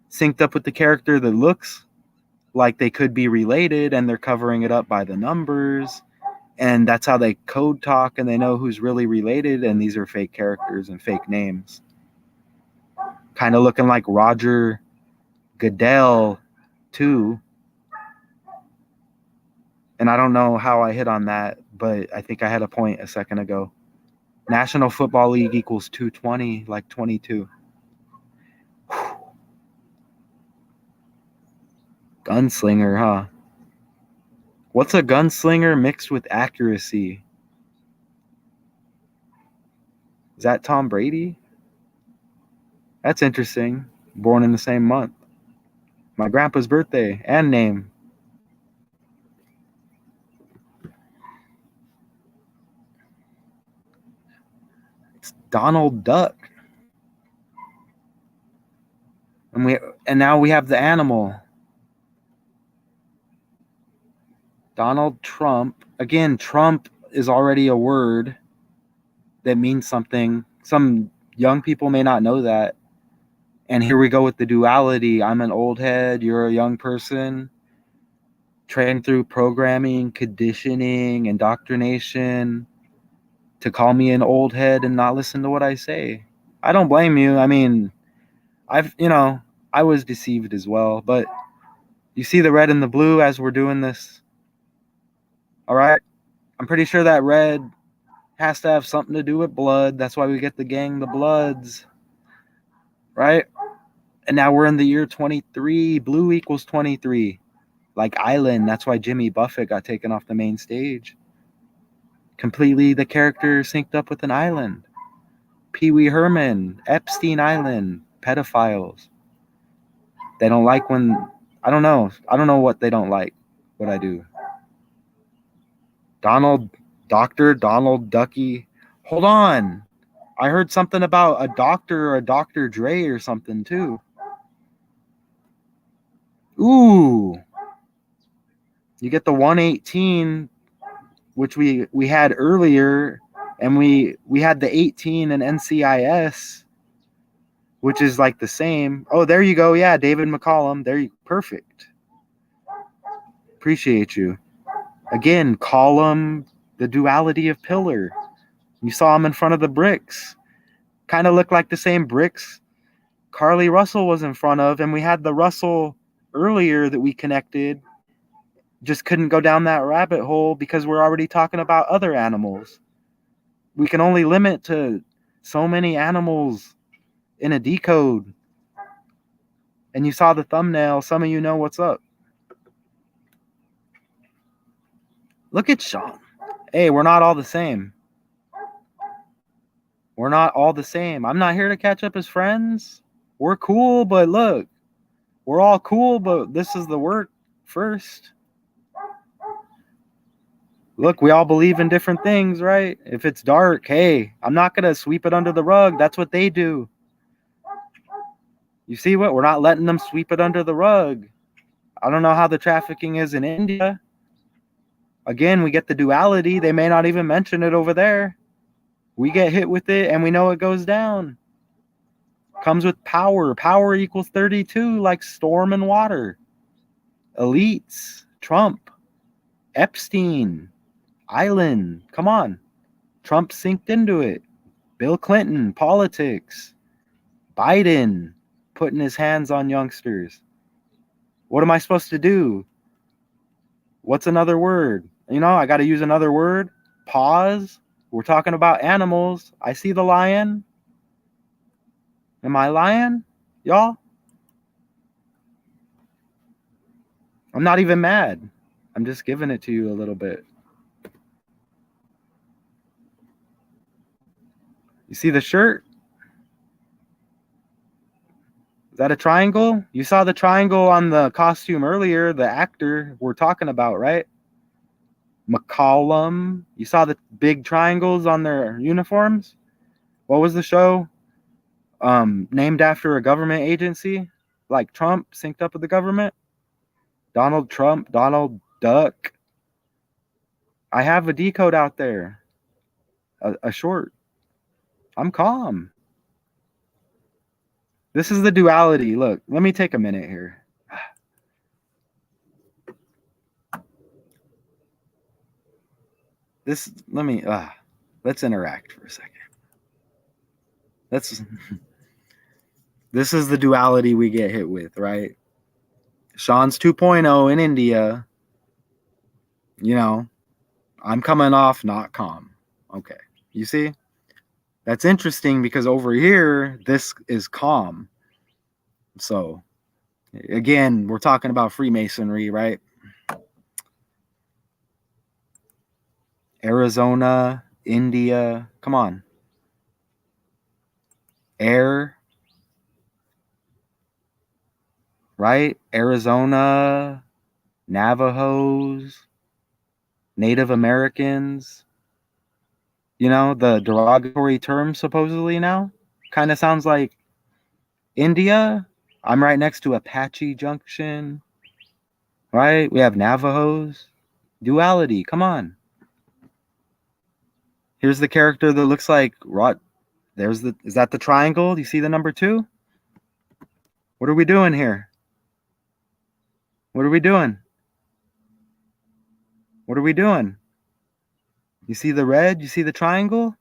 synced up with the character that looks like they could be related, and they're covering it up by the numbers. And that's how they code talk, and they know who's really related, and these are fake characters and fake names. Kind of looking like Roger Goodell, too. And I don't know how I hit on that, but I think I had a point a second ago. National Football League equals 220, like 22. Gunslinger, huh? What's a gunslinger mixed with accuracy? Is that Tom Brady? That's interesting. Born in the same month. My grandpa's birthday and name. It's Donald Duck. And now we have the animal. Donald Trump. Again, Trump is already a word that means something. Some young people may not know that. And here we go with the duality. I'm an old head, you're a young person. Trained through programming, conditioning, indoctrination to call me an old head and not listen to what I say. I don't blame you. I mean, I was deceived as well. But you see the red and the blue as we're doing this. All right? I'm pretty sure that red has to have something to do with blood. That's why we get the gang, the Bloods. Right? And now we're in the year 23. Blue equals 23. Like Island. That's why Jimmy Buffett got taken off the main stage. Completely the character synced up with an island. Pee Wee Herman. Epstein Island. Pedophiles. They don't like when... I don't know what they don't like. What I do. Dr. Donald Ducky. Hold on. I heard something about a doctor or a Dr. Dre or something too. Ooh. You get the 118, which we had earlier, and we had the 18 in NCIS, which is like the same. Oh, there you go. Yeah, David McCallum. There you perfect. Appreciate you. Again, column, the duality of pillar. You saw him in front of the bricks. Kind of look like the same bricks Carly Russell was in front of, and we had the Russell earlier that we connected. Just couldn't go down that rabbit hole because we're already talking about other animals. We can only limit to so many animals in a decode. And you saw the thumbnail. Some of you know what's up. Look at Sean. Hey, we're not all the same. We're not all the same. I'm not here to catch up as friends. We're cool, but look, we're all cool, but this is the work first. Look, we all believe in different things, right? If it's dark, hey, I'm not going to sweep it under the rug. That's what they do. You see what? We're not letting them sweep it under the rug. I don't know how the trafficking is in India. Again, we get the duality. They may not even mention it over there. We get hit with it and we know it goes down. Comes with power. Power equals 32, like storm and water. Elites, Trump, Epstein, Island. Come on. Trump synced into it. Bill Clinton, politics. Biden, putting his hands on youngsters. What am I supposed to do? What's another word? You know, I got to use another word. Pause. We're talking about animals. I see the lion. Am I lying, y'all? I'm not even mad. I'm just giving it to you a little bit. You see the shirt? Is that a triangle? You saw the triangle on the costume earlier, the actor we're talking about, right? McCallum. You saw the big triangles on their uniforms? What was the show? Named after a government agency? Like Trump synced up with the government? Donald Trump, Donald Duck. I have a decode out there. A short. I'm calm. This is the duality. Look, let me take a minute here. Let's interact for a second. This is the duality we get hit with, right? Sean's 2.0 in India. You know, I'm coming off not calm. Okay. You see? That's interesting because over here, this is calm. So, again, we're talking about Freemasonry, right? Arizona, India. Come on. Air. Right? Arizona, Navajos, Native Americans. You know, the derogatory term supposedly now kind of sounds like India. I'm right next to Apache Junction. Right? We have Navajos. Duality. Come on. Here's the character that looks like Rod. Is that the triangle? Do you see the number 2? What are we doing here? What are we doing? What are we doing? You see the red? You see the triangle?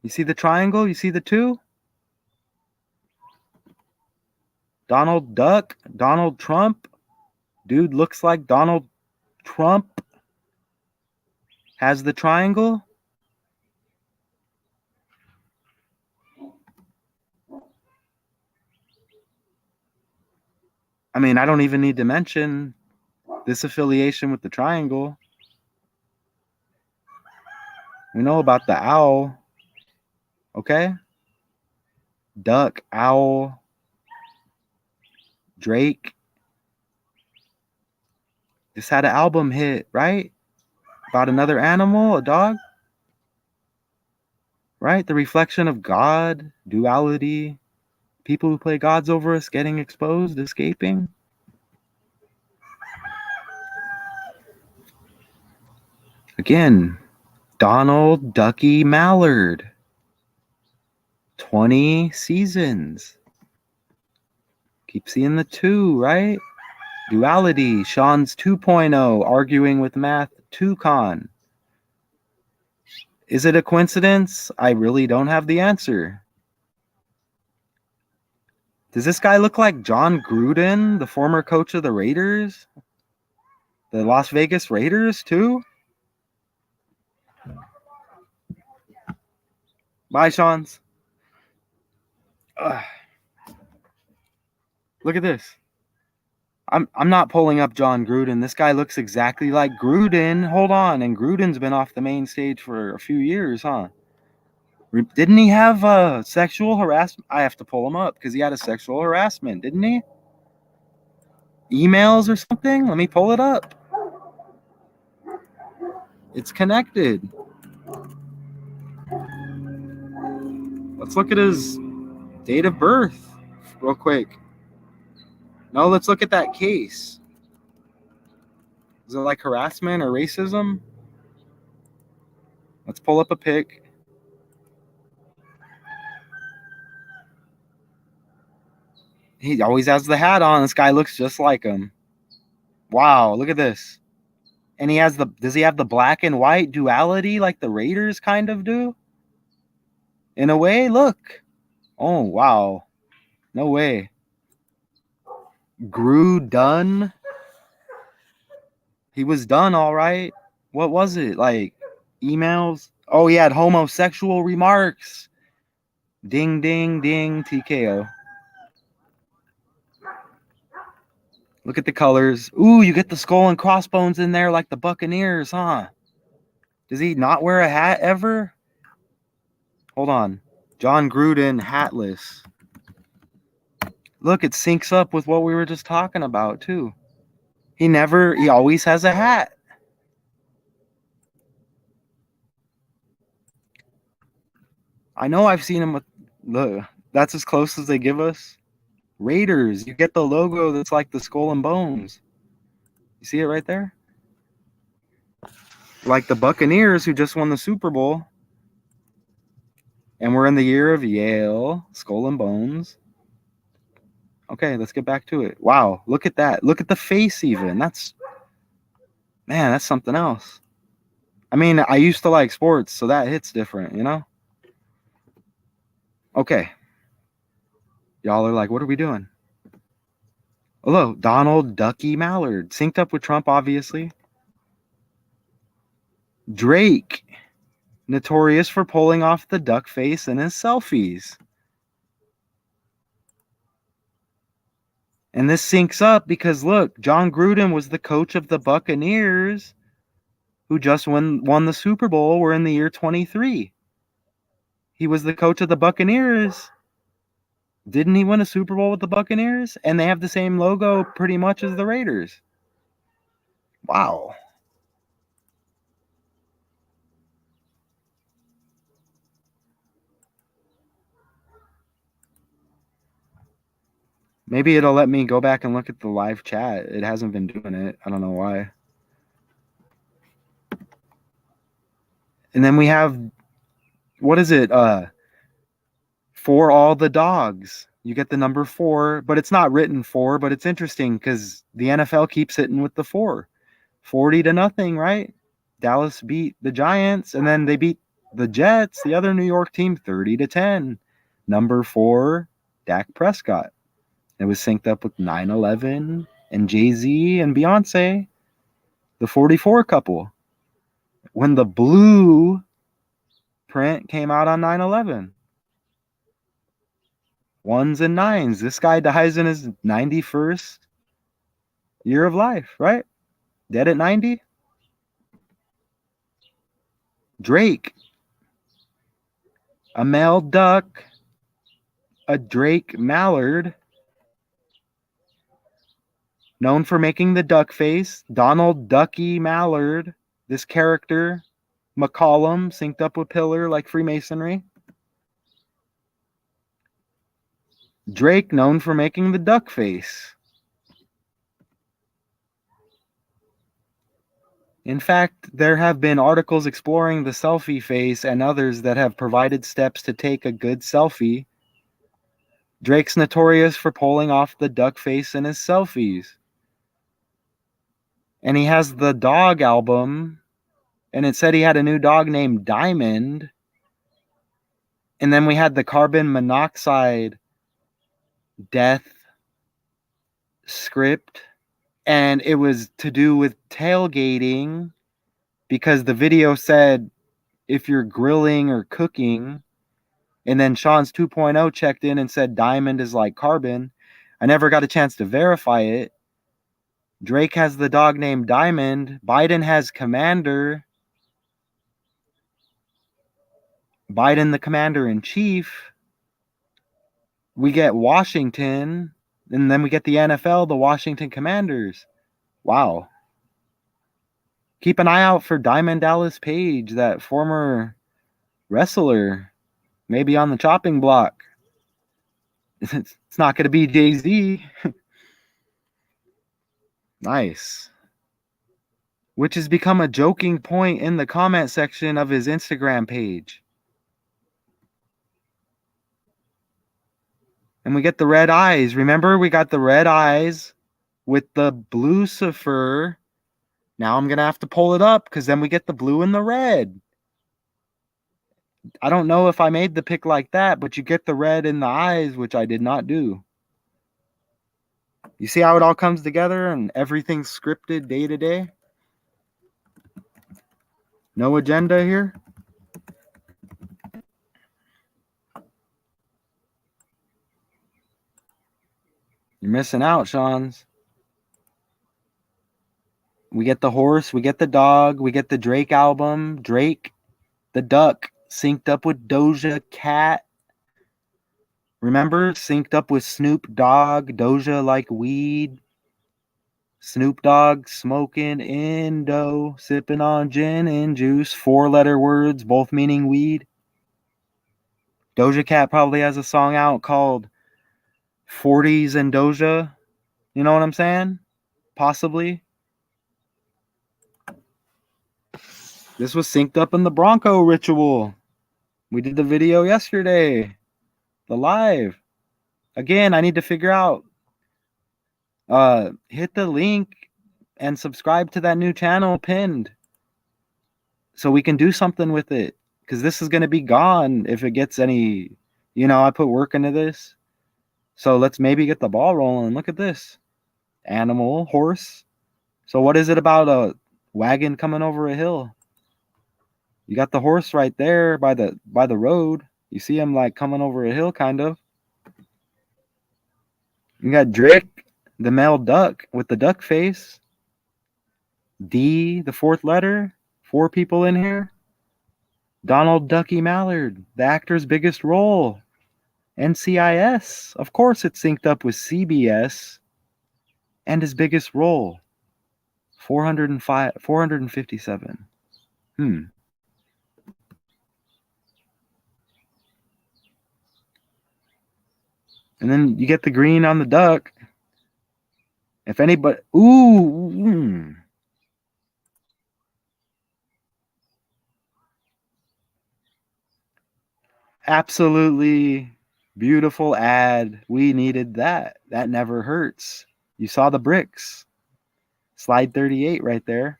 You see the triangle? You see the 2? Donald Duck? Donald Trump? Dude looks like Donald Trump. Has the triangle? I mean, I don't even need to mention this affiliation with the triangle. We know about the owl. Okay? Duck, owl, Drake. Just had an album hit, right? About another animal, a dog. Right? The reflection of God, duality, people who play gods over us getting exposed, escaping. Again, Donald Ducky Mallard. 20 seasons. Keep seeing the 2, right? Duality, Sean's 2.0, arguing with math, 2con. Is it a coincidence? I really don't have the answer. Does this guy look like John Gruden, the former coach of the Raiders? The Las Vegas Raiders, too? Bye, Sean's. Look at this. I'm not pulling up John Gruden. This guy looks exactly like Gruden. Hold on. And Gruden's been off the main stage for a few years, huh? Didn't he have sexual harassment? I have to pull him up because he had a sexual harassment, didn't he? Emails or something? Let me pull it up. It's connected. Let's look at his date of birth real quick. No, let's look at that case. Is it like harassment or racism? Let's pull up a pic. He always has the hat on. This guy looks just like him. Wow, look at this. And he has does he have the black and white duality like the Raiders kind of do? In a way, look. Oh, wow. No way. Grew done. He was done all right. What was it? Like emails? Oh, he had homosexual remarks. Ding, ding, ding, TKO. Look at the colors. Ooh, you get the skull and crossbones in there like the Buccaneers, huh? Does he not wear a hat ever? Hold on. John Gruden, hatless. Look, it syncs up with what we were just talking about, too. He always has a hat. I know I've seen him with, look, that's as close as they give us. Raiders, you get the logo that's like the skull and bones. You see it right there? Like the Buccaneers who just won the Super Bowl. And we're in the year of Yale, skull and bones. Okay, let's get back to it. Wow, look at that. Look at the face even. That's something else. I mean, I used to like sports, so that hits different, you know? Okay. Y'all are like, what are we doing? Hello, Donald Ducky Mallard. Synced up with Trump, obviously. Drake. Notorious for pulling off the duck face in his selfies. And this syncs up because, look, John Gruden was the coach of the Buccaneers who just won the Super Bowl. We're in the year 23. He was the coach of the Buccaneers. Didn't he win a Super Bowl with the Buccaneers? And they have the same logo pretty much as the Raiders. Wow. Maybe it'll let me go back and look at the live chat. It hasn't been doing it. I don't know why. And then we have, what is it? For all the dogs. You get the number 4, but it's not written 4, but it's interesting because the NFL keeps hitting with the 4. 40-0, right? Dallas beat the Giants, and then they beat the Jets, the other New York team, 30-10. Number 4, Dak Prescott. It was synced up with 9/11 and Jay-Z and Beyonce, the 44 couple. When the blue print came out on 9/11. 1s and 9s. This guy dies in his 91st year of life, right? Dead at 90. Drake. A male duck. A Drake mallard. Known for making the duck face. Donald Ducky Mallard. This character. McCallum, synced up with Pillar like Freemasonry. Drake, known for making the duck face. In fact, there have been articles exploring the selfie face and others that have provided steps to take a good selfie. Drake's notorious for pulling off the duck face in his selfies. And he has the dog album, and it said he had a new dog named Diamond. And then we had the carbon monoxide death script, and it was to do with tailgating because the video said if you're grilling or cooking, and then Sean's 2.0 checked in and said diamond is like carbon. I never got a chance to verify it. Drake has the dog named Diamond. Biden has Commander. Biden, the commander in chief. We get Washington, and then we get the NFL, the Washington Commanders. Wow. Keep an eye out for Diamond Dallas Page, that former wrestler, maybe on the chopping block. It's not going to be Jay-Z. Nice. Which has become a joking point in the comment section of his Instagram page. And we get the red eyes. Remember, we got the red eyes with the blue Lucifer. Now I'm going to have to pull it up because then we get the blue and the red. I don't know if I made the pick like that, but you get the red in the eyes, which I did not do. You see how it all comes together and everything's scripted day to day? No agenda here? You're missing out, Sean's. We get the horse, we get the dog, we get the Drake album. Drake, the duck, synced up with Doja Cat. Remember? Synced up with Snoop Dogg, Doja like weed. Snoop Dogg smoking Indo, sipping on gin and juice. 4-letter words, both meaning weed. Doja Cat probably has a song out called 40s and Doja. You know what I'm saying? Possibly. This was synced up in the Bronco ritual. We did the video yesterday. The live. Again, I need to figure out. Hit the link and subscribe to that new channel pinned so we can do something with it. Because this is going to be gone if it gets any, I put work into this. So let's maybe get the ball rolling. Look at this. Animal, horse. So what is it about a wagon coming over a hill? You got the horse right there by the road. You see him like coming over a hill, kind of. You got Drake, the male duck with the duck face. D, the 4th letter. 4 people in here. Donald Ducky Mallard, the actor's biggest role. NCIS. Of course it's synced up with CBS. And his biggest role. 457. And then you get the green on the duck. If anybody... Ooh. Absolutely beautiful ad. We needed that. That never hurts. You saw the bricks. Slide 38 right there.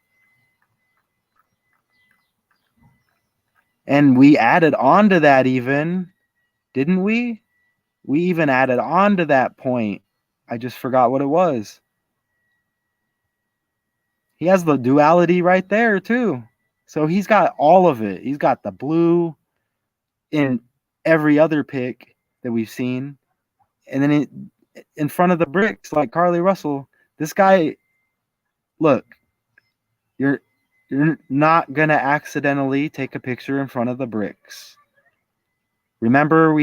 And we added on to that even, didn't we? We even added on to that point. I just forgot what it was. He has the duality right there too. So he's got all of it. He's got the blue in every other pick that we've seen. And then in front of the bricks, like Carly Russell, this guy, look, you're not going to accidentally take a picture in front of the bricks. Remember,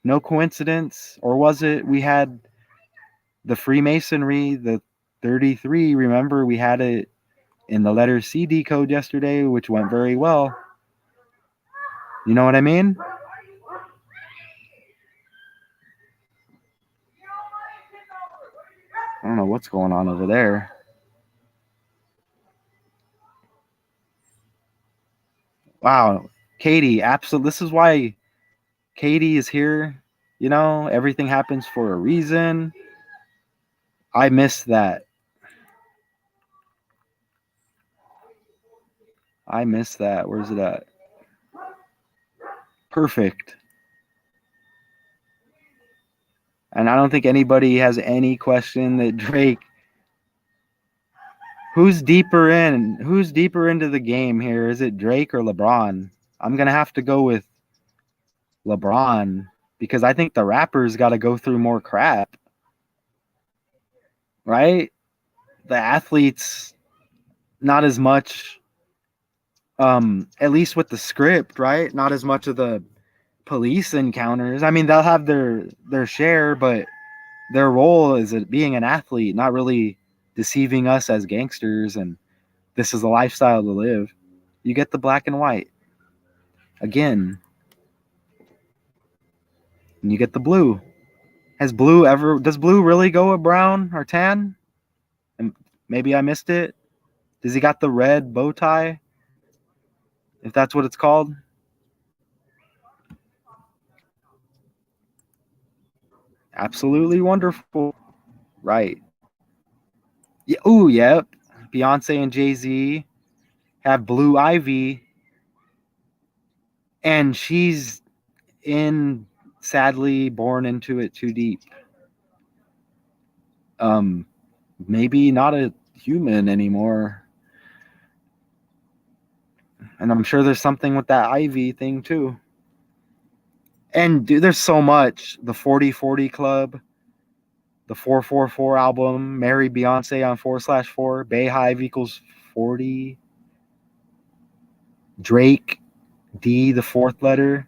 no coincidence, or was it we had the Freemasonry, the 33, remember we had it in the letter C decode yesterday, which went very well. You know what I mean? I don't know what's going on over there. Wow. Katie, absolutely. This is why Katie is here. Everything happens for a reason. I miss that. Where's it at? Perfect. And I don't think anybody has any question that Drake. Who's deeper in? Who's deeper into the game here? Is it Drake or LeBron? I'm gonna have to go with LeBron because I think the rappers got to go through more crap, right? The athletes, not as much. At least with the script, right? Not as much of the police encounters. I mean, they'll have their share, but their role is being an athlete, not really deceiving us as gangsters. And this is a lifestyle to live. You get the black and white again, and you get the blue. Does blue really go with brown or tan? And maybe I missed it. Does he got the red bow tie? If that's what it's called. Absolutely wonderful. Right. Yeah. Ooh, yep. Beyonce and Jay-Z have Blue Ivy, and she's in sadly born into it too deep. Maybe not a human anymore. And I'm sure there's something with that Ivy thing too. And dude, there's so much. The 40/40 Club, the 444 album, Marry Beyonce on 4/4, Bayhive equals 40, Drake, D, the fourth letter,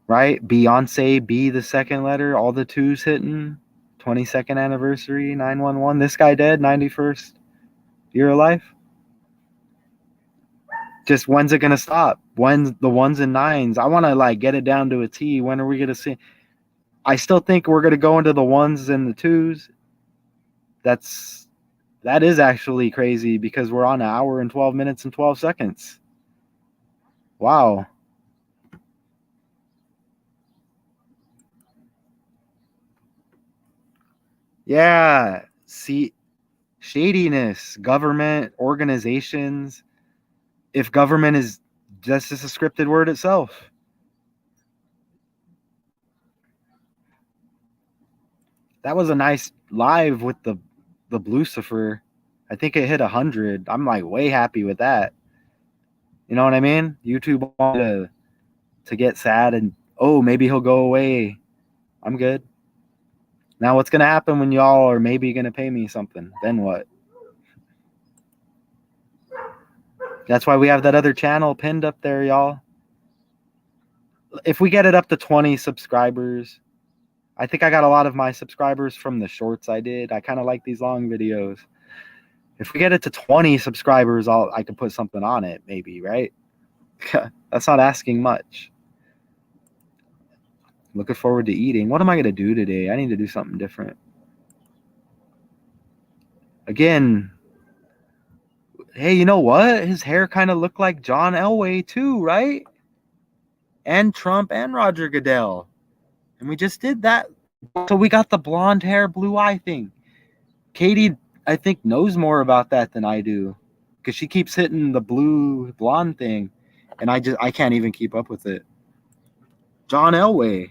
right? Beyonce, B, the second letter, all the twos hitting. 22nd anniversary, 911. This guy dead, 91st year of life. Just when's it gonna stop? When's the ones and nines? I want to like get it down to a T. When are we gonna see? I still think we're gonna go into the ones and the twos. That is actually crazy because we're on an hour and 12 minutes and 12 seconds. Wow. Yeah. See, shadiness, government, organizations. If government is just as a scripted word itself. That was a nice live with the Lucifer. I think it hit 100. I'm like way happy with that. You know what I mean? YouTube wanted to get sad and oh, maybe he'll go away. I'm good. Now what's gonna happen when y'all are maybe gonna pay me something? Then what? That's why we have that other channel pinned up there, y'all. If we get it up to 20 subscribers, I think I got a lot of my subscribers from the shorts I did. I kind of like these long videos. If we get it to 20 subscribers, I can put something on it, maybe, right? That's not asking much. Looking forward to eating. What am I going to do today? I need to do something different. Again, hey, you know what? His hair kind of looked like John Elway too, right? And Trump and Roger Goodell. And we just did that. So we got the blonde hair, blue eye thing. Katie, I think, knows more about that than I do because she keeps hitting the blue blonde thing. And I can't even keep up with it. John Elway.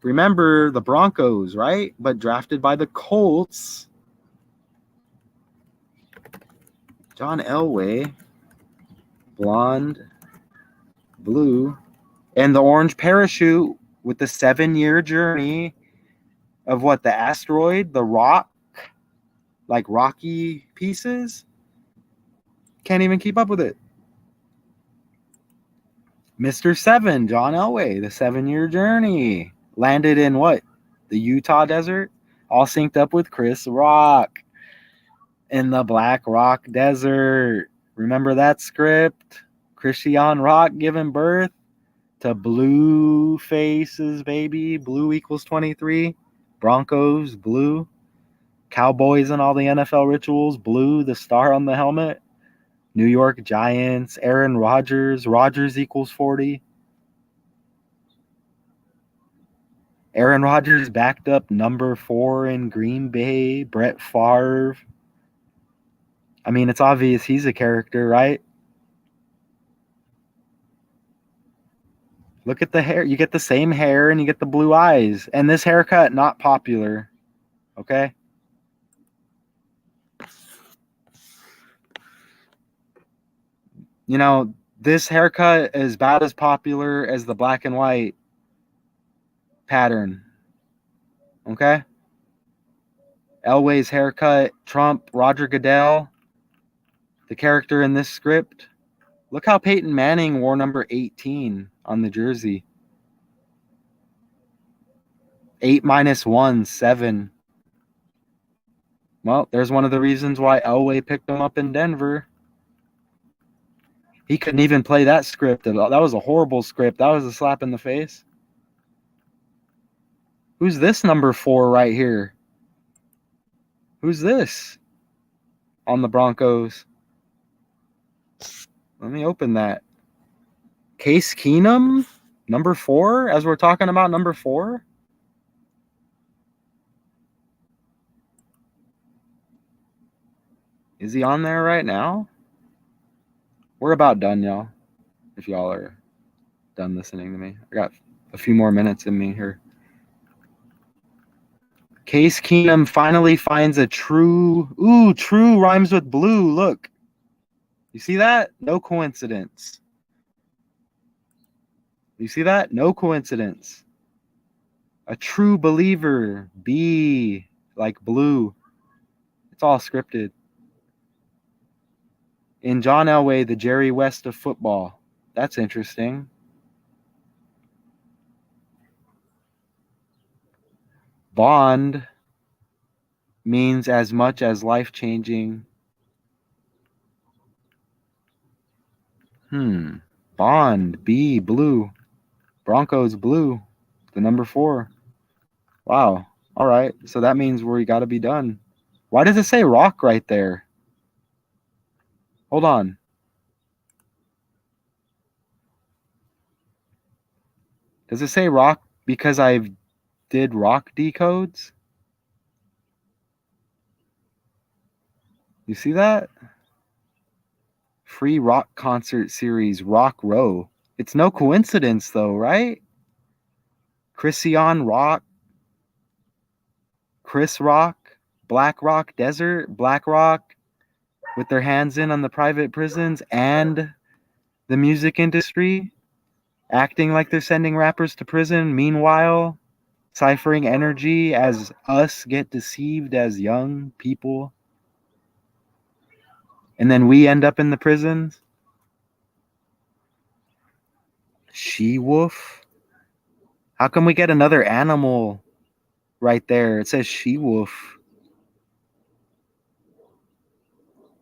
Remember the Broncos, right? But drafted by the Colts. John Elway. Blonde. Blue. And the orange parachute with the 7-year journey of what? The asteroid? The rock? Like rocky pieces? Can't even keep up with it. Mr. 7, John Elway, the 7-year journey. Landed in what? The Utah desert? All synced up with Chris Rock in the Black Rock Desert. Remember that script? Christian Rock giving birth to blue faces, baby. Blue equals 23. Broncos, blue. Cowboys and all the NFL rituals, blue, the star on the helmet. New York Giants, Aaron Rodgers. Rodgers equals 40. Aaron Rodgers backed up number 4 in Green Bay. Brett Favre. I mean, it's obvious he's a character, right? Look at the hair. You get the same hair and you get the blue eyes. And this haircut, not popular. Okay? You know, this haircut is about as popular as the black and white pattern. Okay? Elway's haircut, Trump, Roger Goodell, the character in this script. Look how Peyton Manning wore number 18 on the jersey. 8 minus 1, 7. Well, there's one of the reasons why Elway picked him up in Denver. He couldn't even play that script. That was a horrible script. That was a slap in the face. Who's this number 4 right here? Who's this on the Broncos? Let me open that. Case Keenum, number 4, as we're talking about number 4. Is he on there right now? We're about done, y'all. If y'all are done listening to me. I got a few more minutes in me here. Case Keenum finally finds a true... Ooh, true rhymes with blue. Look. You see that? No coincidence. You see that? No coincidence. A true believer. B, like blue. It's all scripted. In John Elway, the Jerry West of football. That's interesting. Bond means as much as life-changing. Bond, B, blue. Broncos, blue. The number 4. Wow. All right. So that means we got to be done. Why does it say rock right there? Hold on. Does it say rock because I did rock decodes? You see that? Free rock concert series, Rock Row. It's no coincidence though, right? Christian Rock, Chris Rock, Black Rock Desert, Black Rock with their hands in on the private prisons and the music industry, acting like they're sending rappers to prison. Meanwhile, ciphering energy as us get deceived as young people. And then we end up in the prisons. She-wolf? How come we get another animal right there? It says she-wolf.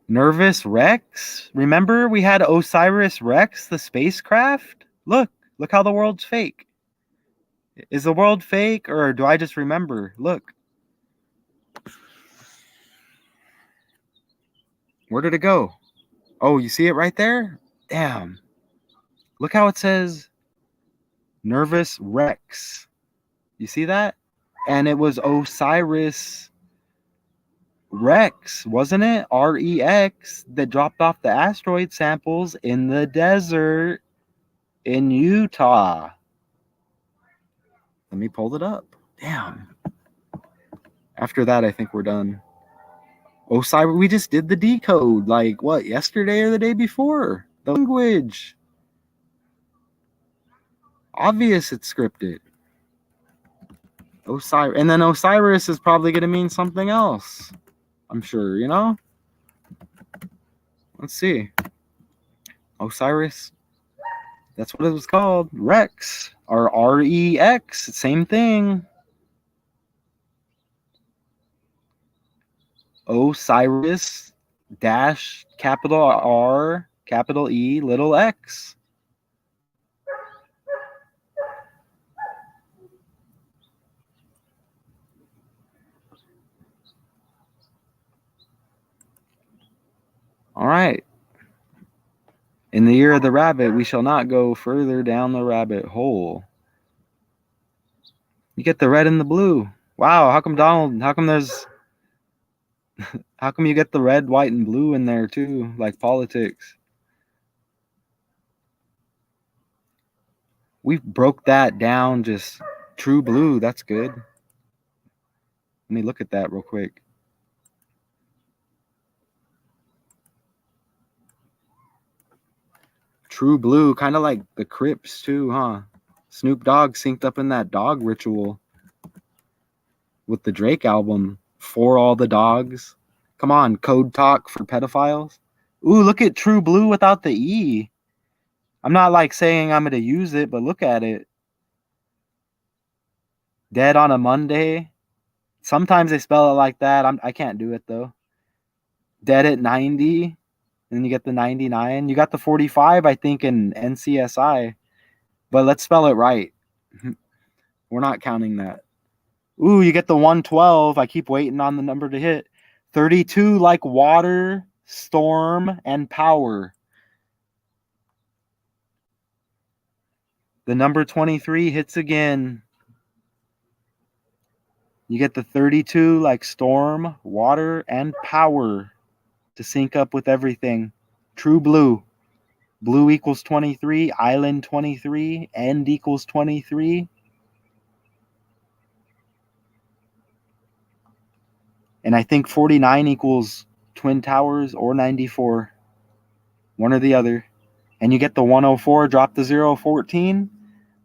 Nervous Rex? Remember we had Osiris Rex, the spacecraft? Look how the world's fake. Is the world fake or do I just remember? Look. Where did it go? Oh, you see it right there? Damn. Look how it says Nervous Rex. You see that? And it was Osiris Rex, wasn't it? REX that dropped off the asteroid samples in the desert in Utah. Let me pull it up. Damn. After that, I think we're done. Osiris, we just did the decode. Like, what, yesterday or the day before? The language. Obvious it's scripted. Osiris. And then Osiris is probably going to mean something else. I'm sure, you know? Let's see. Osiris. That's what it was called. Rex. Or REX. Same thing. Osiris dash capital R, capital E, little X. All right. In the year of the rabbit, we shall not go further down the rabbit hole. You get the red and the blue. Wow, how come how come you get the red, white, and blue in there too, like politics? We broke that down. Just true blue. That's good. Let me look at that real quick. True blue, kind of like the Crips too, huh? Snoop Dogg synced up in that dog ritual with the Drake album, For All the Dogs. Come on, code talk for pedophiles. Ooh, look at True Blue without the E. I'm not like saying I'm going to use it, but look at it. Dead on a Monday. Sometimes they spell it like that. I can't do it though. Dead at 90. And then you get the 99. You got the 45, I think, in NCSI. But let's spell it right. We're not counting that. Ooh, you get the 112. I keep waiting on the number to hit. 32 like water, storm, and power. The number 23 hits again. You get the 32 like storm, water, and power to sync up with everything. True blue. Blue equals 23, island 23, end equals 23. And I think 49 equals Twin Towers or 94. One or the other. And you get the 104, drop the 0, 14.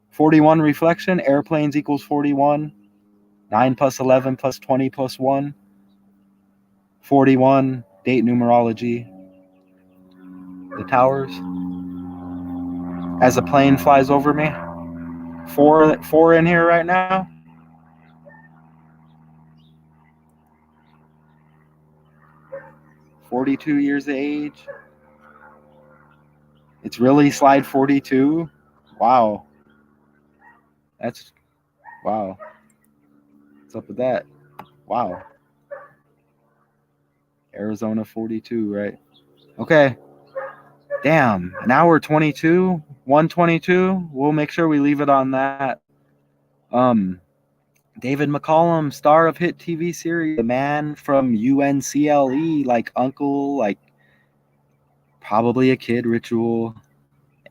41 reflection, airplanes equals 41. 9 plus 11 plus 20 plus 1. 41, date numerology. The towers. As a plane flies over me. Four in here right now. "42 years of age." It's really slide 42. Wow. That's wow. What's up with that? Wow. Arizona 42, right? Okay. Damn. An hour 22, 122. We'll make sure we leave it on that. David McCallum, star of hit TV series, the man from U.N.C.L.E, like uncle, like probably a kid ritual.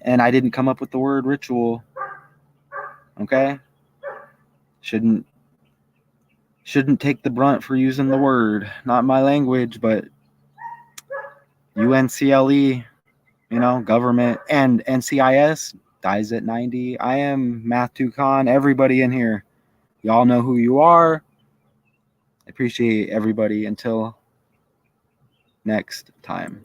And I didn't come up with the word ritual. Okay? Shouldn't take the brunt for using the word. Not my language, but U.N.C.L.E, government, and NCIS dies at 90. I am Math 2Con. Everybody in here, y'all know who you are. I appreciate everybody. Until next time.